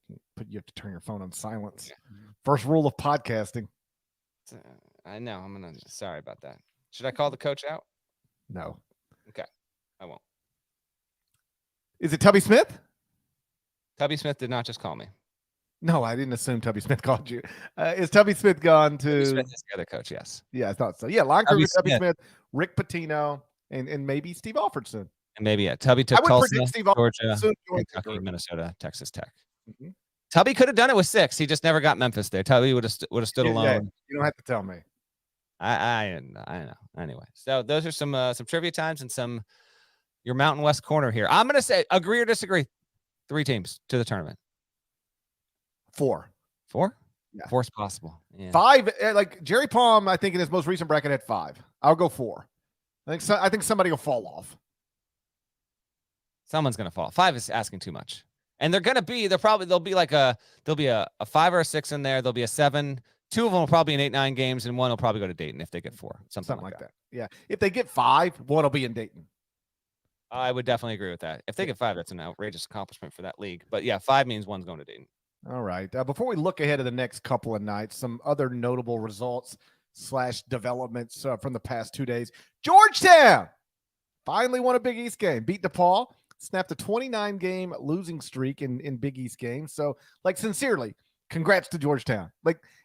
you have to turn your phone on silence. Yeah. First rule of podcasting. I know. Sorry about that. Should I call the coach out? No. Okay. I won't. Is it Tubby Smith? Tubby Smith did not just call me. No, I didn't assume Tubby Smith called you. Is Tubby Smith gone to? Tubby Smith is the other coach. Yes. Yeah, I thought so. Yeah, Lon Tubby Kruger, Tubby Smith. Smith, Rick Pitino, and maybe Steve Alfredson. And maybe Tubby took I would Tulsa, predict Steve Georgia, Alfredson, Kentucky, Minnesota, Texas Tech. Mm-hmm. Tubby could have done it with 6. He just never got Memphis there. Tubby would have stood alone. Yeah, you don't have to tell me. I know. Anyway, so those are some trivia times and some your Mountain West corner here. I'm gonna say agree or disagree. 3 teams to the tournament. 4. 4? Yeah. 4 is possible. Yeah. 5. Like Jerry Palm, I think in his most recent bracket had 5. I'll go 4. I think somebody will fall off. Someone's gonna fall. 5 is asking too much. And there'll be a 5 or a 6 in there. There'll be a 7. 2 of them will probably be in 8-9 games, and 1 will probably go to Dayton if they get 4. Something like that. Yeah. If they get 5, 1 will be in Dayton. I would definitely agree with that. If they get 5, that's an outrageous accomplishment for that league. But yeah, 5 means 1's going to Dayton. All right. Before we look ahead of the next couple of nights, some other notable results / developments from the past 2 days. Georgetown finally won a Big East game, beat DePaul, snapped a 29-game losing streak in Big East games. So, sincerely, congrats to Georgetown.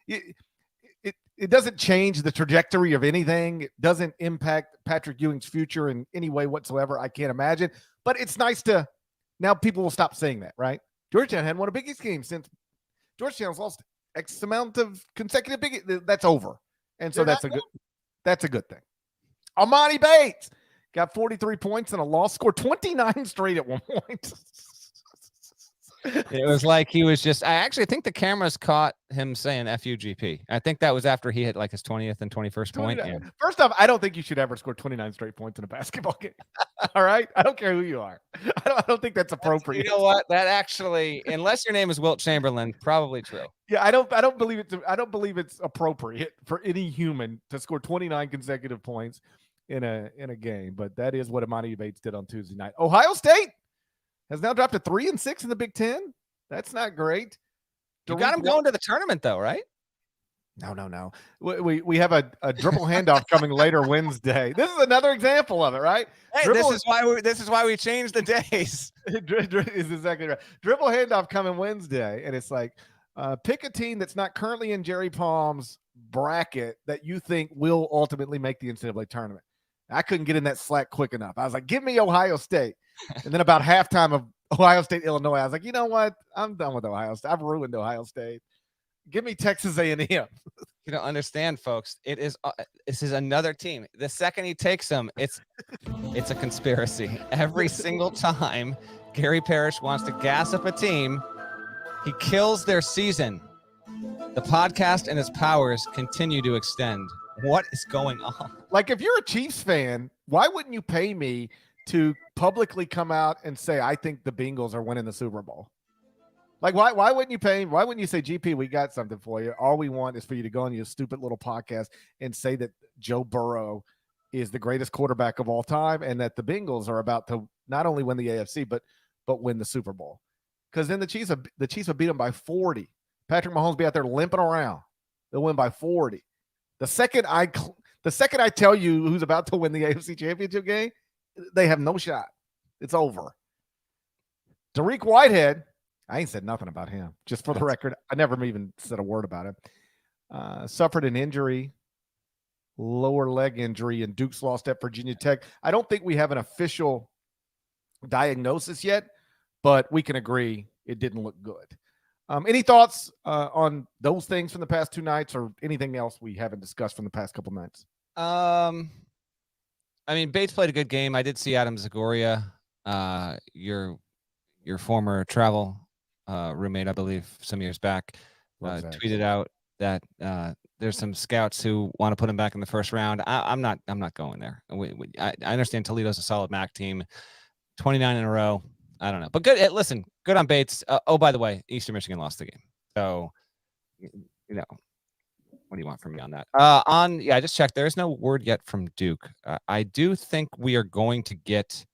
It doesn't change the trajectory of anything. It doesn't impact Patrick Ewing's future in any way whatsoever. I can't imagine. But it's nice to now people will stop saying that, right? Georgetown hadn't won a Big East game since Georgetown's lost X amount of consecutive Big East. That's over. And so that's a good thing. Emoni Bates got 43 points in a loss, scored 29 straight at one point. It was like he was I actually think the cameras caught him saying FUGP. I think that was after he hit his 20th and 21st point. Yeah. First off, I don't think you should ever score 29 straight points in a basketball game. All right? I don't care who you are. I don't think that's appropriate. You know what? That actually, unless your name is Wilt Chamberlain, probably true. Yeah, I don't believe it's appropriate for any human to score 29 consecutive points in a game, but that is what Emoni Bates did on Tuesday night. Ohio State has now dropped to 3-6 in the Big Ten. That's not great. You got him going to the tournament, though, right? No. We have a dribble handoff coming later Wednesday. This is another example of it, right? Hey, this is why we changed the days. Is exactly right. Dribble handoff coming Wednesday, and it's pick a team that's not currently in Jerry Palm's bracket that you think will ultimately make the NCAA tournament. I couldn't get in that slack quick enough. I was like, give me Ohio State. And then about halftime of Ohio State, Illinois, I was like, you know what? I'm done with Ohio State. I've ruined Ohio State. Give me Texas A&M. You don't understand, folks. This is another team. The second he takes them, it's a conspiracy. Every single time Gary Parrish wants to gas up a team, he kills their season. The podcast and his powers continue to extend. What is going on? If you're a Chiefs fan, why wouldn't you pay me to publicly come out and say, I think the Bengals are winning the Super Bowl? Why wouldn't you pay? Why wouldn't you say, GP, we got something for you? All we want is for you to go on your stupid little podcast and say that Joe Burrow is the greatest quarterback of all time and that the Bengals are about to not only win the AFC, but win the Super Bowl. Because then the Chiefs will beat them by 40. Patrick Mahomes will be out there limping around. They'll win by 40. The second I tell you who's about to win the AFC Championship game, they have no shot. It's over. Tariq Whitehead, I ain't said nothing about him. Just for the record, I never even said a word about him. Suffered an injury, lower leg injury, and Duke's lost at Virginia Tech. I don't think we have an official diagnosis yet, but we can agree it didn't look good. Any thoughts on those things from the past 2 nights or anything else we haven't discussed from the past couple nights? Bates played a good game. I did see Adam Zagoria, your former travel roommate, I believe, some years back, tweeted out that there's some scouts who want to put him back in the first round. I'm not going there. I understand Toledo's a solid MAC team, 29 in a row. I don't know, but good. Listen, good on Bates. By the way, Eastern Michigan lost the game. So, what do you want from me on that? I just checked. There's no word yet from Duke. I do think we are going to get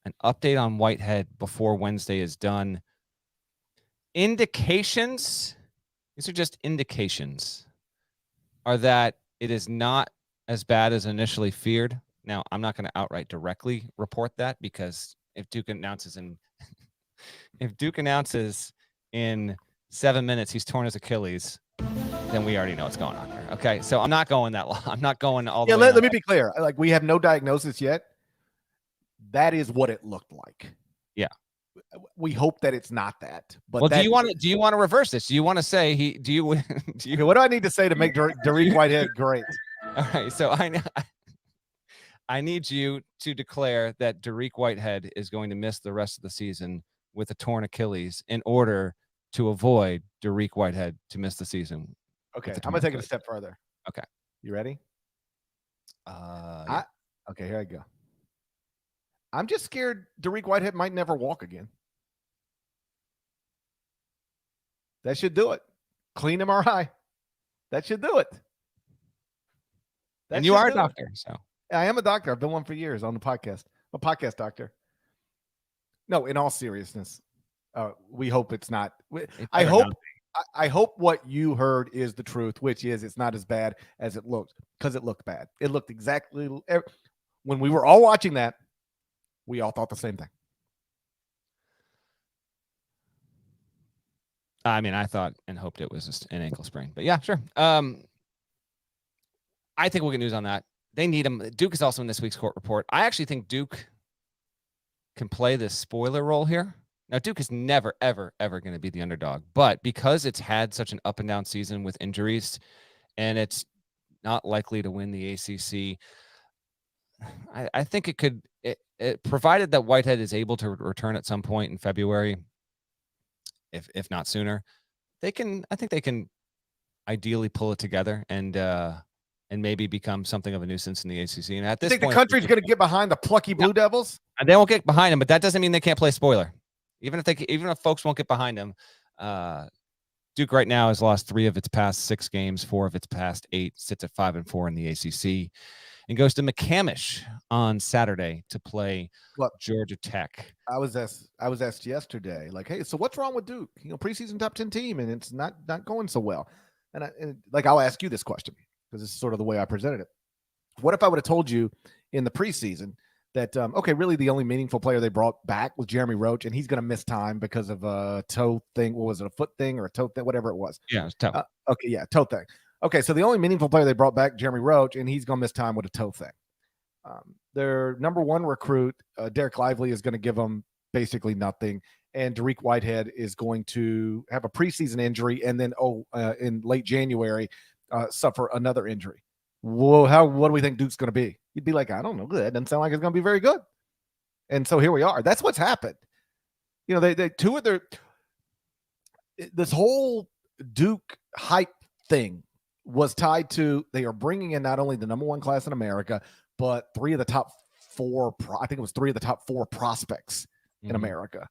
an update on Whitehead before Wednesday is done. Indications, these are just indications, are that it is not as bad as initially feared. Now, I'm not going to outright directly report that because if Duke announces in 7 minutes, he's torn his Achilles, then we already know what's going on here. Okay, so I'm not going that long. I'm not going all the way. Let me be clear. Like, we have no diagnosis yet. That is what it looked like. Yeah. We hope that it's not that. But well, do you want to reverse this? Do you want to say Okay, what do I need to say to make Dariq Whitehead great? All right, so I need you to declare that Dariq Whitehead is going to miss the rest of the season with a torn Achilles in order to avoid Dariq Whitehead to miss the season. Okay, I'm gonna take it a step further. Okay, you ready? Yeah. Okay, here I go. I'm just scared Dariq Whitehead might never walk again. That should do it. Clean MRI. That should do it. And you are a doctor, so. I am a doctor. I've been one for years on the podcast. I'm a podcast doctor. No, in all seriousness, we hope it's not. I hope what you heard is the truth, which is it's not as bad as it looked, because it looked bad. It looked exactly when we were all watching that. We all thought the same thing. I mean, I thought and hoped it was just an ankle sprain, but yeah, sure. I think we'll get news on that. They need him. Duke is also in this week's court report. I actually think Duke can play this spoiler role here. Now, Duke is never, ever, ever going to be the underdog, but because it's had such an up and down season with injuries and it's not likely to win the ACC, I think it could, provided that Whitehead is able to return at some point in February, if not sooner, I think they can ideally pull it together and maybe become something of a nuisance in the ACC. And at this point, the country's going to get behind the plucky Blue Devils? And they won't get behind them, but that doesn't mean they can't play spoiler. Even if folks won't get behind them, Duke right now has lost 3 of its past 6 games, 4 of its past 8, sits at 5-4 in the ACC, and goes to McCamish on Saturday to play Georgia Tech. I was asked yesterday, like, hey, so what's wrong with Duke? Preseason top 10 team, and it's not going so well. And I'll ask you this question, because this is sort of the way I presented it. What if I would have told you in the preseason that, okay, really the only meaningful player they brought back was Jeremy Roach, and he's going to miss time because of a toe thing. What was it, a foot thing or a toe thing, whatever it was? Yeah, it was toe. Okay, yeah, toe thing. Okay, so the only meaningful player they brought back, Jeremy Roach, and he's going to miss time with a toe thing. Their number 1 recruit, Derek Lively, is going to give them basically nothing, and Dariq Whitehead is going to have a preseason injury, and then in late January suffer another injury. Whoa, what do we think Duke's going to be? You'd be like, I don't know. That doesn't sound like it's going to be very good. And so here we are. That's what's happened. They 2 of this whole Duke hype thing was tied to, they are bringing in not only the number 1 class in America, but 3 of the top 4. I think it was 3 of the top 4 prospects in America.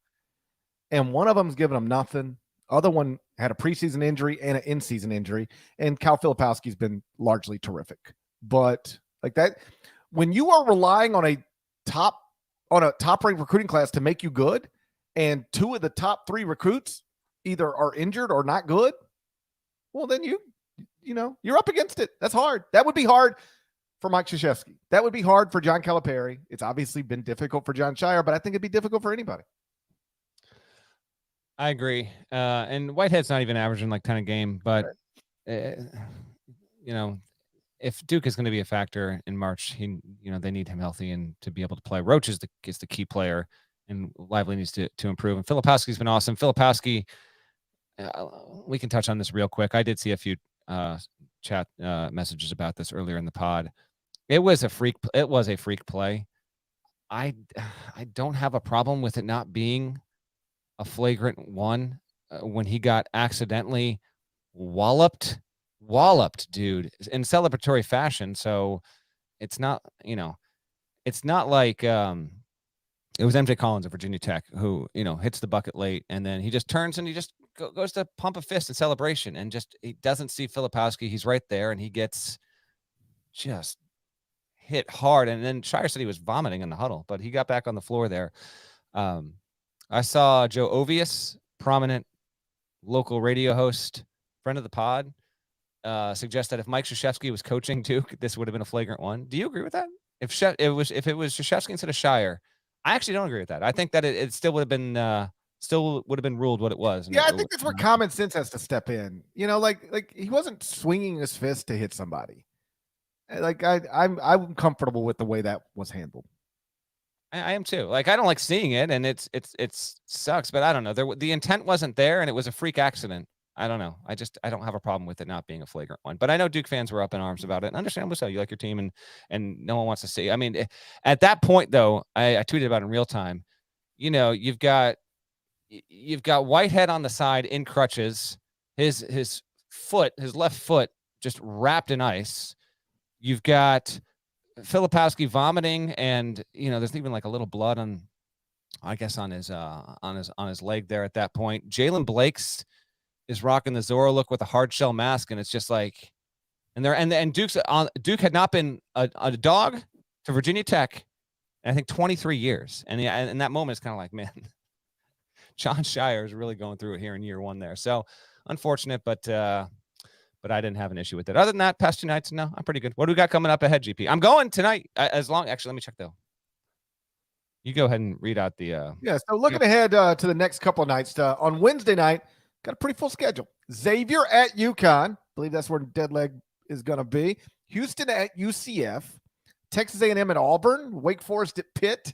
And one of them's giving them nothing. Other one had a preseason injury and an in-season injury, and Cal Filipowski's been largely terrific. But like that, when you are relying on a top-ranked recruiting class to make you good, and 2 of the top 3 recruits either are injured or not good, well, then you're up against it. That's hard. That would be hard for Mike Krzyzewski. That would be hard for John Calipari. It's obviously been difficult for John Shire, but I think it'd be difficult for anybody. I agree. And Whitehead's not even averaging like 10 a game, but if Duke is going to be a factor in March, they need him healthy and to be able to play. Roach is the key player, and Lively needs to improve. And Filipowski's been awesome. Filipowski, we can touch on this real quick. I did see a few chat messages about this earlier in the pod. It was a freak play. I don't have a problem with it not being a flagrant one when he got accidentally walloped, dude, in celebratory fashion. So it's not, it's not like it was MJ Collins of Virginia Tech who, hits the bucket late, and then he just turns and he just goes to pump a fist in celebration, and he doesn't see Filipowski. He's right there, and he gets just hit hard. And then Shire said he was vomiting in the huddle, but he got back on the floor there. I saw Joe Ovius, prominent local radio host, friend of the pod, suggest that if Mike Krzyzewski was coaching Duke, this would have been a flagrant one. Do you agree with that? If it was Krzyzewski instead of Shire, I actually don't agree with that. I think that it still would have been still would have been ruled what it was. Yeah, I think that's where common sense has to step in. You know, like he wasn't swinging his fist to hit somebody. Like I'm comfortable with the way that was handled. I am too. Like I don't like seeing it, and it sucks. But I don't know. The intent wasn't there, and it was a freak accident. I don't know. I don't have a problem with it not being a flagrant one. But I know Duke fans were up in arms about it. And understandably so. You like your team, and no one wants to see. I mean, at that point though, I tweeted about it in real time. You know, you've got Whitehead on the side in crutches, his left foot just wrapped in ice. You've got Filipowski vomiting, and there's even like a little blood on his leg there at that point. Jalen Blakes is rocking the Zorro look with a hard shell mask, and it's just like, and Duke had not been a dog to Virginia Tech in I think 23 years, and in that moment it's kind of like, man, John Shire is really going through it here in year one there. So unfortunate, but I didn't have an issue with it. Other than that, past 2 nights, no, I'm pretty good. What do we got coming up ahead, GP? I'm going tonight. Actually, let me check though. You go ahead and read out the. Yeah. So looking ahead to the next couple of nights, on Wednesday night, got a pretty full schedule. Xavier at UConn. I believe that's where Deadleg is going to be. Houston at UCF. Texas A&M at Auburn. Wake Forest at Pitt.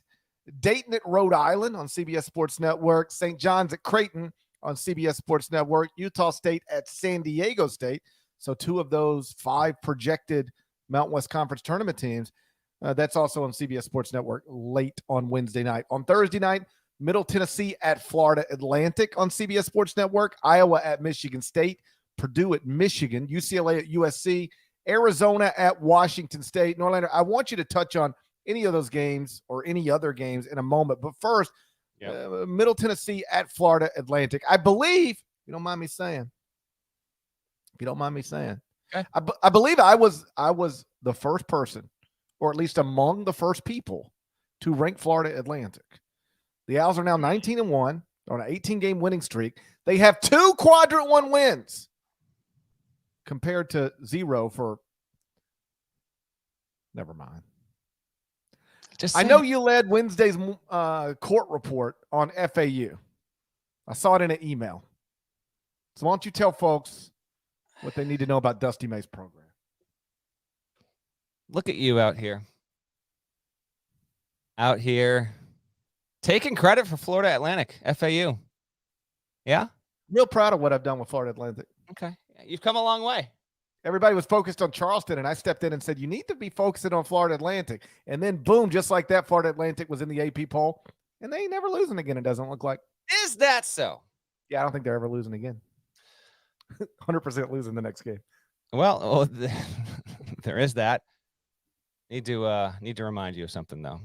Dayton at Rhode Island on CBS Sports Network. St. John's at Creighton on CBS Sports Network. Utah State at San Diego State. So 2 of those 5 projected Mountain West Conference tournament teams. That's also on CBS Sports Network late on Wednesday night. On Thursday night, Middle Tennessee at Florida Atlantic on CBS Sports Network. Iowa at Michigan State. Purdue at Michigan. UCLA at USC. Arizona at Washington State. Norlander, I want you to touch on any of those games or any other games in a moment. But first, Middle Tennessee at Florida Atlantic. I believe, if you don't mind me saying, okay. I believe I was the first person, or at least among the first people, to rank Florida Atlantic. The Owls are now 19-1 on an 18-game winning streak. They have 2 quadrant 1 wins compared to 0 for. Never mind. I know you led Wednesday's court report on FAU. I saw it in an email. So why don't you tell folks what they need to know about Dusty May's program? Look at you out here. Taking credit for Florida Atlantic, FAU. Yeah? Real proud of what I've done with Florida Atlantic. Okay. You've come a long way. Everybody was focused on Charleston, and I stepped in and said, you need to be focusing on Florida Atlantic. And then, boom, just like that, Florida Atlantic was in the AP poll, and they ain't never losing again, it doesn't look like. Is that so? Yeah, I don't think they're ever losing again. 100% losing the next game. Well, there is that. Need to remind you of something, though.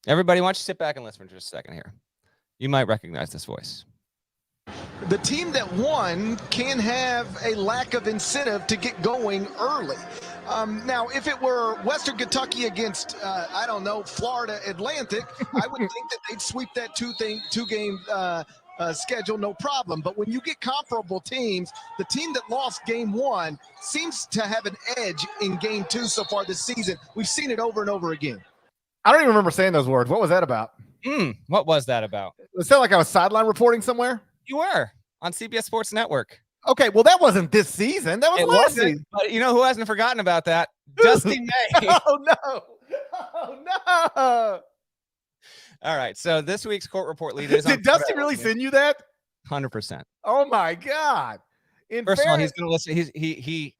Everybody, why don't you sit back and listen for just a second here? You might recognize this voice. The team that won can have a lack of incentive to get going early. Now, if it were Western Kentucky against, Florida Atlantic, I would think that they'd sweep that two-game schedule, no problem. But when you get comparable teams, the team that lost game 1 seems to have an edge in game 2 so far this season. We've seen it over and over again. I don't even remember saying those words. What was that about? What was that about? It sounded like I was sideline reporting somewhere. You were on CBS Sports Network. Okay, well, that wasn't this season. That was last season. But you know who hasn't forgotten about that? Dusty May. Oh, no. All right, so this week's court report lead is. Did Dusty really send you that? 100%. Oh my God! First of all, he's going to listen. He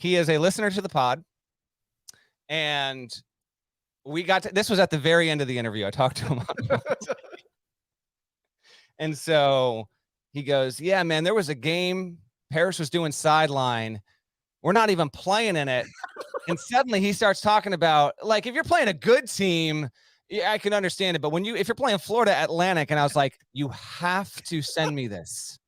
is a listener to the pod, and we got to. This was at the very end of the interview. I talked to him on. And so he goes, "Yeah, man, there was a game. Parrish was doing sideline. We're not even playing in it." And suddenly he starts talking about, like, if you're playing a good team, yeah, I can understand it. But if you're playing Florida Atlantic, and I was like, you have to send me this.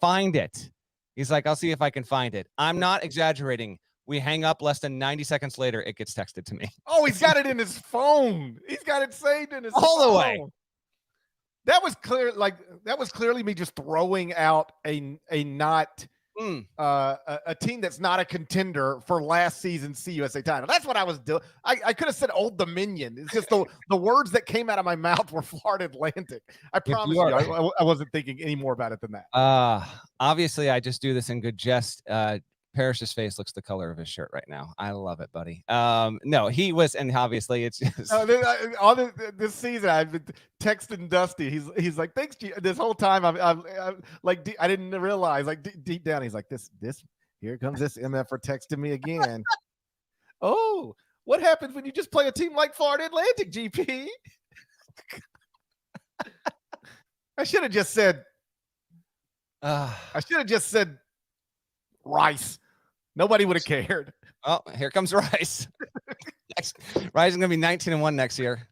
Find it. He's like, I'll see if I can find it. I'm not exaggerating. We hang up less than 90 seconds later. It gets texted to me. Oh, he's got it in his phone. He's got it saved in his all phone. The way. That was clear. Like, that was clearly me just throwing out a not a team that's not a contender for last season's CUSA title. That's what I was doing. I could have said Old Dominion. It's just the words that came out of my mouth were Florida Atlantic. I promise you, I wasn't thinking any more about it than that. Obviously, I just do this in good jest. Parrish's face looks the color of his shirt right now. I love it, buddy. No, he was, and obviously it's just all this season I've been texting Dusty. He's like, thanks, G. This whole time I'm like, I didn't realize, like deep down, he's like, this here comes this MF for texting me again. Oh, what happens when you just play a team like Florida Atlantic, GP? I should have just said Rice. Nobody would have cared. Oh, here comes Rice. Rice is going to be 19-1 next year.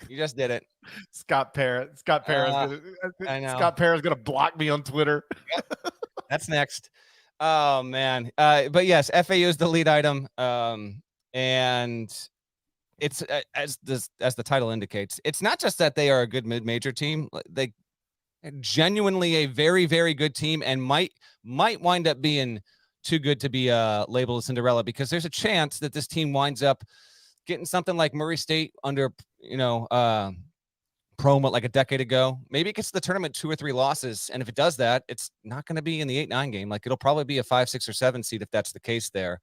You just did it. Scott Parrott. I know. Scott Parrott's going to block me on Twitter. Yep. That's next. Oh, man. But yes, FAU is the lead item. And it's as the title indicates, it's not just that they are a good mid-major team. They genuinely a very, very good team and might wind up being too good to be labeled a Cinderella, because there's a chance that this team winds up getting something like Murray State under, promo like a decade ago. Maybe it gets to the tournament 2 or 3 losses. And if it does that, it's not going to be in the 8-9 game. Like, it'll probably be a 5, 6, or 7 seed if that's the case there.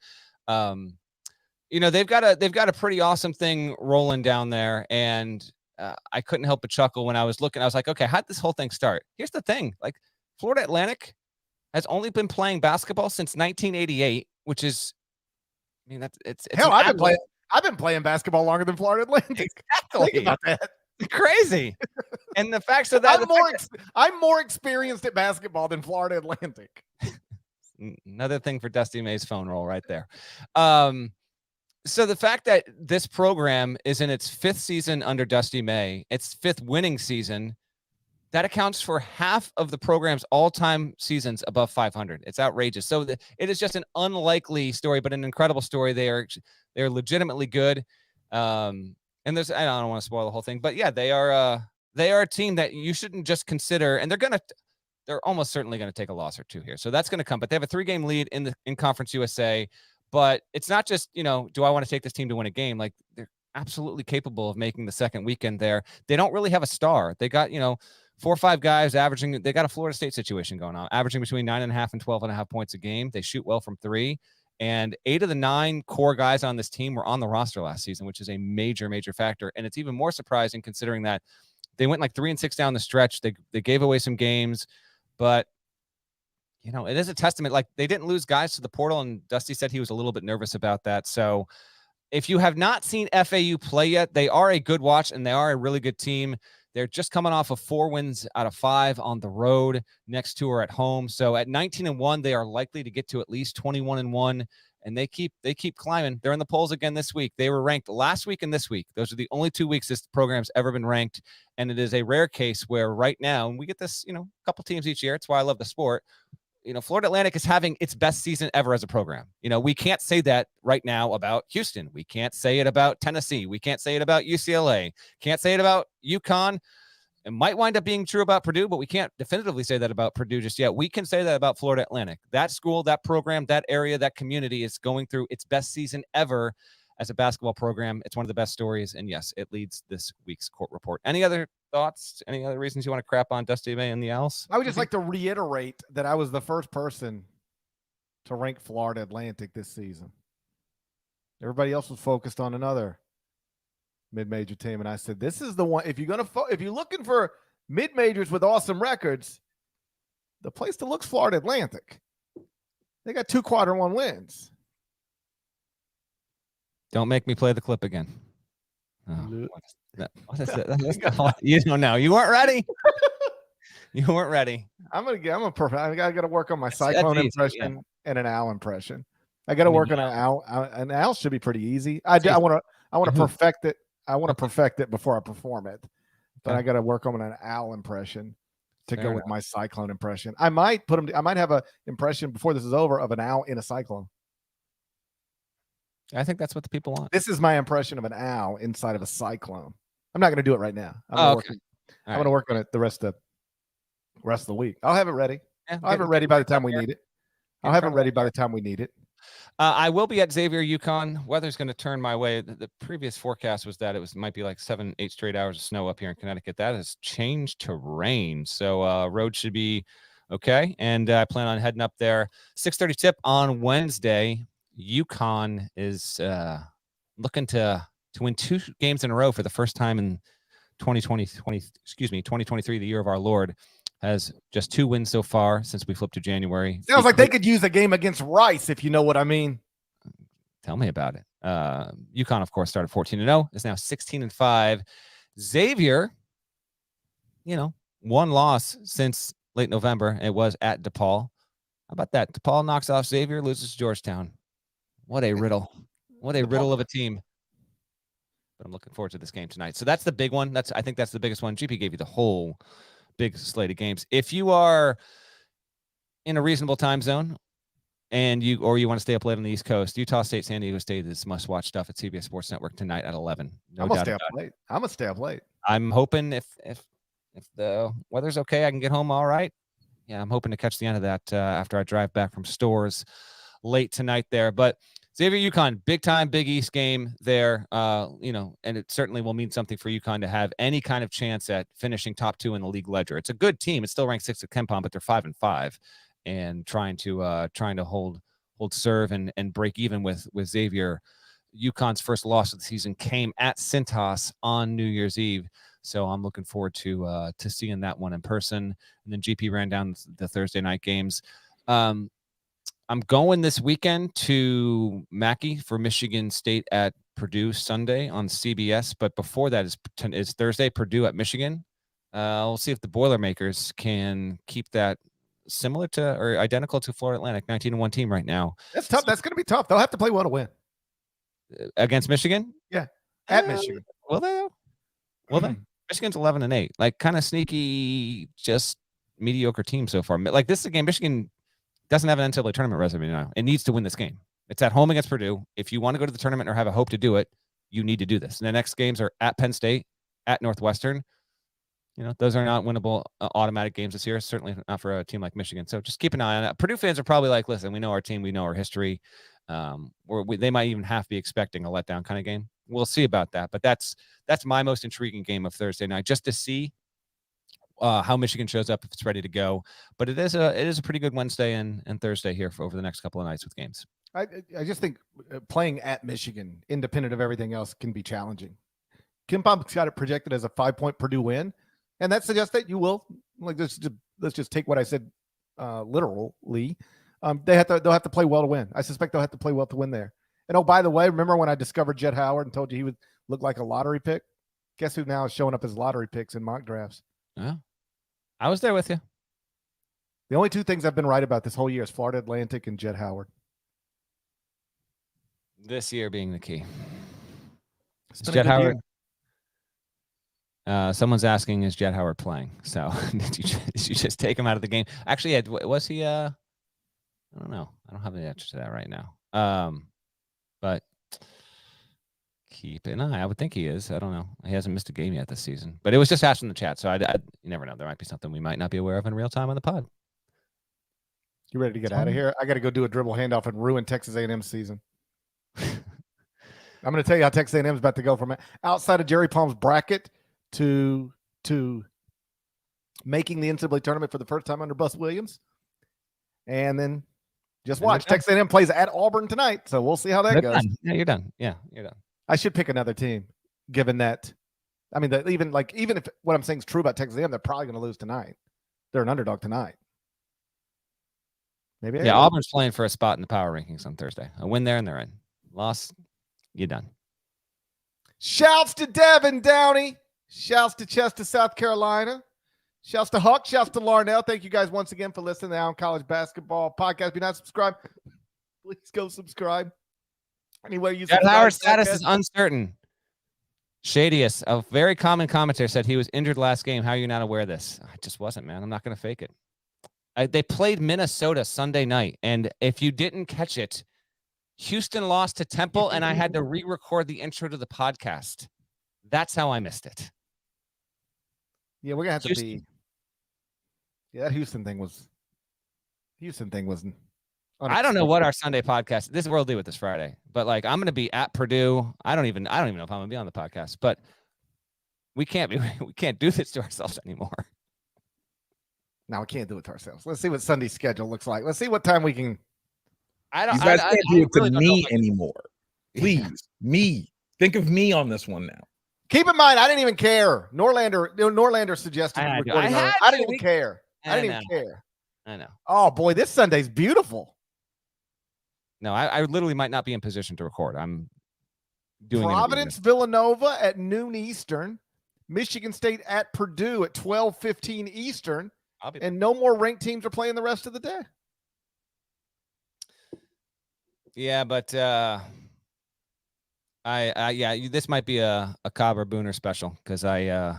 They've got a pretty awesome thing rolling down there. And I couldn't help but chuckle when I was looking. I was like, okay, how'd this whole thing start? Here's the thing. Like, Florida Atlantic has only been playing basketball since 1988, which is, it's hell. I've been playing basketball longer than Florida Atlantic. Exactly. Think about that. Crazy. And the facts of that, I'm more experienced at basketball than Florida Atlantic. Another thing for Dusty May's phone roll right there. So the fact that this program is in its 5th season under Dusty May, its 5th winning season, that accounts for half of the program's all-time seasons above 500. It's outrageous. So it is just an unlikely story, but an incredible story. They're legitimately good. And I don't want to spoil the whole thing, but yeah, they are a team that you shouldn't just consider, and they're almost certainly going to take a loss or 2 here. So that's going to come, but they have a 3-game lead in Conference USA. But it's not just, do I want to take this team to win a game? Like, they're absolutely capable of making the second weekend there. They don't really have a star. They got, 4 or 5 guys averaging. They got a Florida State situation going on, averaging between 9.5 and 12.5 points a game. They shoot well from 3. And 8 of the 9 core guys on this team were on the roster last season, which is a major, major factor. And it's even more surprising considering that they went like 3-6 down the stretch. They gave away some games, but it is a testament. Like, they didn't lose guys to the portal, and Dusty said he was a little bit nervous about that. So if you have not seen FAU play yet, they are a good watch, and they are a really good team. They're just coming off of 4 wins out of 5 on the road. Next 2 are at home. So at 19-1, they are likely to get to at least 21-1, and they keep climbing. They're in the polls again this week. They were ranked last week and this week. Those are the only 2 weeks this program's ever been ranked, and it is a rare case where right now, and we get this, a couple teams each year. It's why I love the sport. Florida Atlantic is having its best season ever as a program. We can't say that right now about Houston. We can't say it about Tennessee. We can't say it about UCLA. Can't say it about UConn. It might wind up being true about Purdue, but we can't definitively say that about Purdue just yet. We can say that about Florida Atlantic. That school, that program, that area, that community is going through its best season ever as a basketball program. It's one of the best stories. And yes, it leads this week's court report. Any other thoughts? Any other reasons you want to crap on Dusty May and the Owls? I would just like to reiterate that I was the first person to rank Florida Atlantic this season. Everybody else was focused on another mid-major team, and I said, this is the one. If you're looking for mid-majors with awesome records, the place to look's Florida Atlantic. They got 2 Quad-1 wins. Don't make me play the clip again. Oh, what is that? You don't know. You weren't ready. You weren't ready. I got to work on my Cyclone impression and an Owl impression. I got to work on an Owl. An Owl should be pretty easy. I want to perfect it. I want to perfect it before I perform it, but I got to work on an Owl impression to go with my Cyclone impression. I might have a impression before this is over of an Owl in a Cyclone. I think that's what the people want. This is my impression of an Owl inside of a Cyclone. I'm not going to do it right now. I'm going to work on it the rest of the week. I'll have it ready. Yeah, I'll have it ready by the time we need it. I'll have it ready by the time we need it. I will be at Xavier, UConn. Weather's going to turn my way. The previous forecast was that it might be like 7-8 straight hours of snow up here in Connecticut. That has changed to rain. So road should be okay. And I plan on heading up there. 6:30 tip on Wednesday. UConn is looking to win 2 games in a row for the first time in 2023, the year of our Lord. Has just 2 wins so far since we flipped to January. Sounds like they could use a game against Rice, if you know what I mean. Tell me about it. UConn, of course, started 14-0. Is now 16-5. Xavier, 1 loss since late November. It was at DePaul. How about that? DePaul knocks off Xavier, loses to Georgetown. What a riddle. What a riddle of a team. But I'm looking forward to this game tonight. So that's the big one. I think that's the biggest one. GP gave you the whole big slate of games. If you are in a reasonable time zone and you want to stay up late on the East Coast, Utah State, San Diego State is must-watch stuff at CBS Sports Network tonight at 11. I'm gonna stay up late. I'm gonna stay up late. I'm hoping if the weather's okay, I can get home all right. Yeah, I'm hoping to catch the end of that after I drive back from stores late tonight there. But Xavier UConn, big time, Big East game there, and it certainly will mean something for UConn to have any kind of chance at finishing top 2 in the league ledger. It's a good team. It's still ranked 6th at KenPom, but they're 5-5 and trying to hold serve and break even with Xavier. UConn's first loss of the season came at Cintas on New Year's Eve. So I'm looking forward to seeing that one in person. And then GP ran down the Thursday night games. I'm going this weekend to Mackey for Michigan State at Purdue Sunday on CBS. But before that is Thursday, Purdue at Michigan. We'll see if the Boilermakers can keep that similar to or identical to Florida Atlantic, 19-1 team right now. That's tough. That's going to be tough. They'll have to play well to win. Against Michigan? Yeah, at Michigan. Will they? Will they? Michigan's 11-8. Like kind of sneaky, just mediocre team so far. Like this is a game Michigan doesn't have an NCAA tournament resume now. It needs to win this game. It's at home against Purdue. If you want to go to the tournament or have a hope to do it, you need to do this. And the next games are at Penn State, at Northwestern. Those are not winnable automatic games this year. Certainly not for a team like Michigan. So just keep an eye on that. Purdue fans are probably like, listen, we know our team, we know our history. They might even have to be expecting a letdown kind of game. We'll see about that. But that's my most intriguing game of Thursday night, just to see how Michigan shows up if it's ready to go. But it is a pretty good Wednesday and Thursday here for over the next couple of nights with games. I just think playing at Michigan, independent of everything else, can be challenging. KenPom's got it projected as a 5-point Purdue win, and that suggests that you will. Let's just take what I said literally. They'll have to play well to win. I suspect they'll have to play well to win there. And oh, by the way, remember when I discovered Jett Howard and told you he would look like a lottery pick? Guess who now is showing up as lottery picks in mock drafts? Yeah. I was there with you. The only 2 things I've been right about this whole year is Florida Atlantic and Jett Howard. This year being the key. Jett Howard. Someone's asking, is Jett Howard playing? So did you just take him out of the game? Actually, was he? I don't know. I don't have the answer to that right now. But keep an eye. I would think he is. I don't know. He hasn't missed a game yet this season. But it was just asked in the chat, so you never know. There might be something we might not be aware of in real time on the pod. You ready to get out of here? I got to go do a dribble handoff and ruin Texas A&M season. I'm going to tell you how Texas A&M is about to go from outside of Jerry Palm's bracket to making the NCAA tournament for the first time under Bus Williams. And then just watch. Texas A&M plays at Auburn tonight, so we'll see how that goes. Done. Yeah, you're done. Yeah, you're done. I should pick another team, given that. I mean, even if what I'm saying is true about Texas A&M, they're probably going to lose tonight. They're an underdog tonight. Maybe. Yeah, Auburn's playing for a spot in the power rankings on Thursday. A win there and they're in. Loss, you're done. Shouts to Devin Downey. Shouts to Chester, South Carolina. Shouts to Huck. Shouts to Larnell. Thank you guys once again for listening to the Allen College Basketball Podcast. If you're not subscribed, please go subscribe. Anyway, you Jett Howard's status is uncertain. Shadiest, a very common commentator, said he was injured last game. How are you not aware of this? I just wasn't, man. I'm not going to fake it. They played Minnesota Sunday night, and if you didn't catch it, Houston lost to Temple, and I had to re-record the intro to the podcast. That's how I missed it. Yeah, we're gonna have to be. Yeah, that Houston thing was I don't know what our Sunday podcast. This is what we'll do with this Friday, but like I'm going to be at Purdue. I don't even know if I'm going to be on the podcast, but we can't do this to ourselves anymore. No, we can't do it to ourselves. Let's see what Sunday's schedule looks like. Let's see what time we can. You guys can't do it to really me anymore. Please, me. Think of me on this one now. Keep in mind, I didn't even care. Norlander suggested recording. I didn't even care. I didn't even care. I know. Oh boy, this Sunday's beautiful. No, I literally might not be in position to record. I'm doing Providence, Villanova at noon Eastern. Michigan State at Purdue at 12:15 Eastern. And no more ranked teams are playing the rest of the day. Yeah, but this might be a Cobb or Booner special because I'm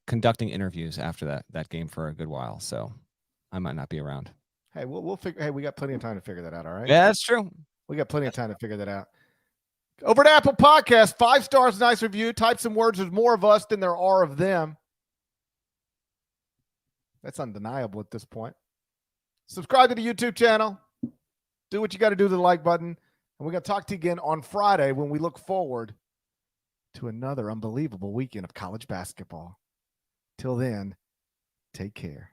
conducting interviews after that game for a good while, so I might not be around. Hey, we'll figure. Hey, we got plenty of time to figure that out. All right. Yeah, that's true. We got plenty of time to figure that out. Over at Apple Podcast, 5 stars, nice review. Type some words. There's more of us than there are of them. That's undeniable at this point. Subscribe to the YouTube channel. Do what you got to do to the like button. And we're going to talk to you again on Friday when we look forward to another unbelievable weekend of college basketball. Till then, take care.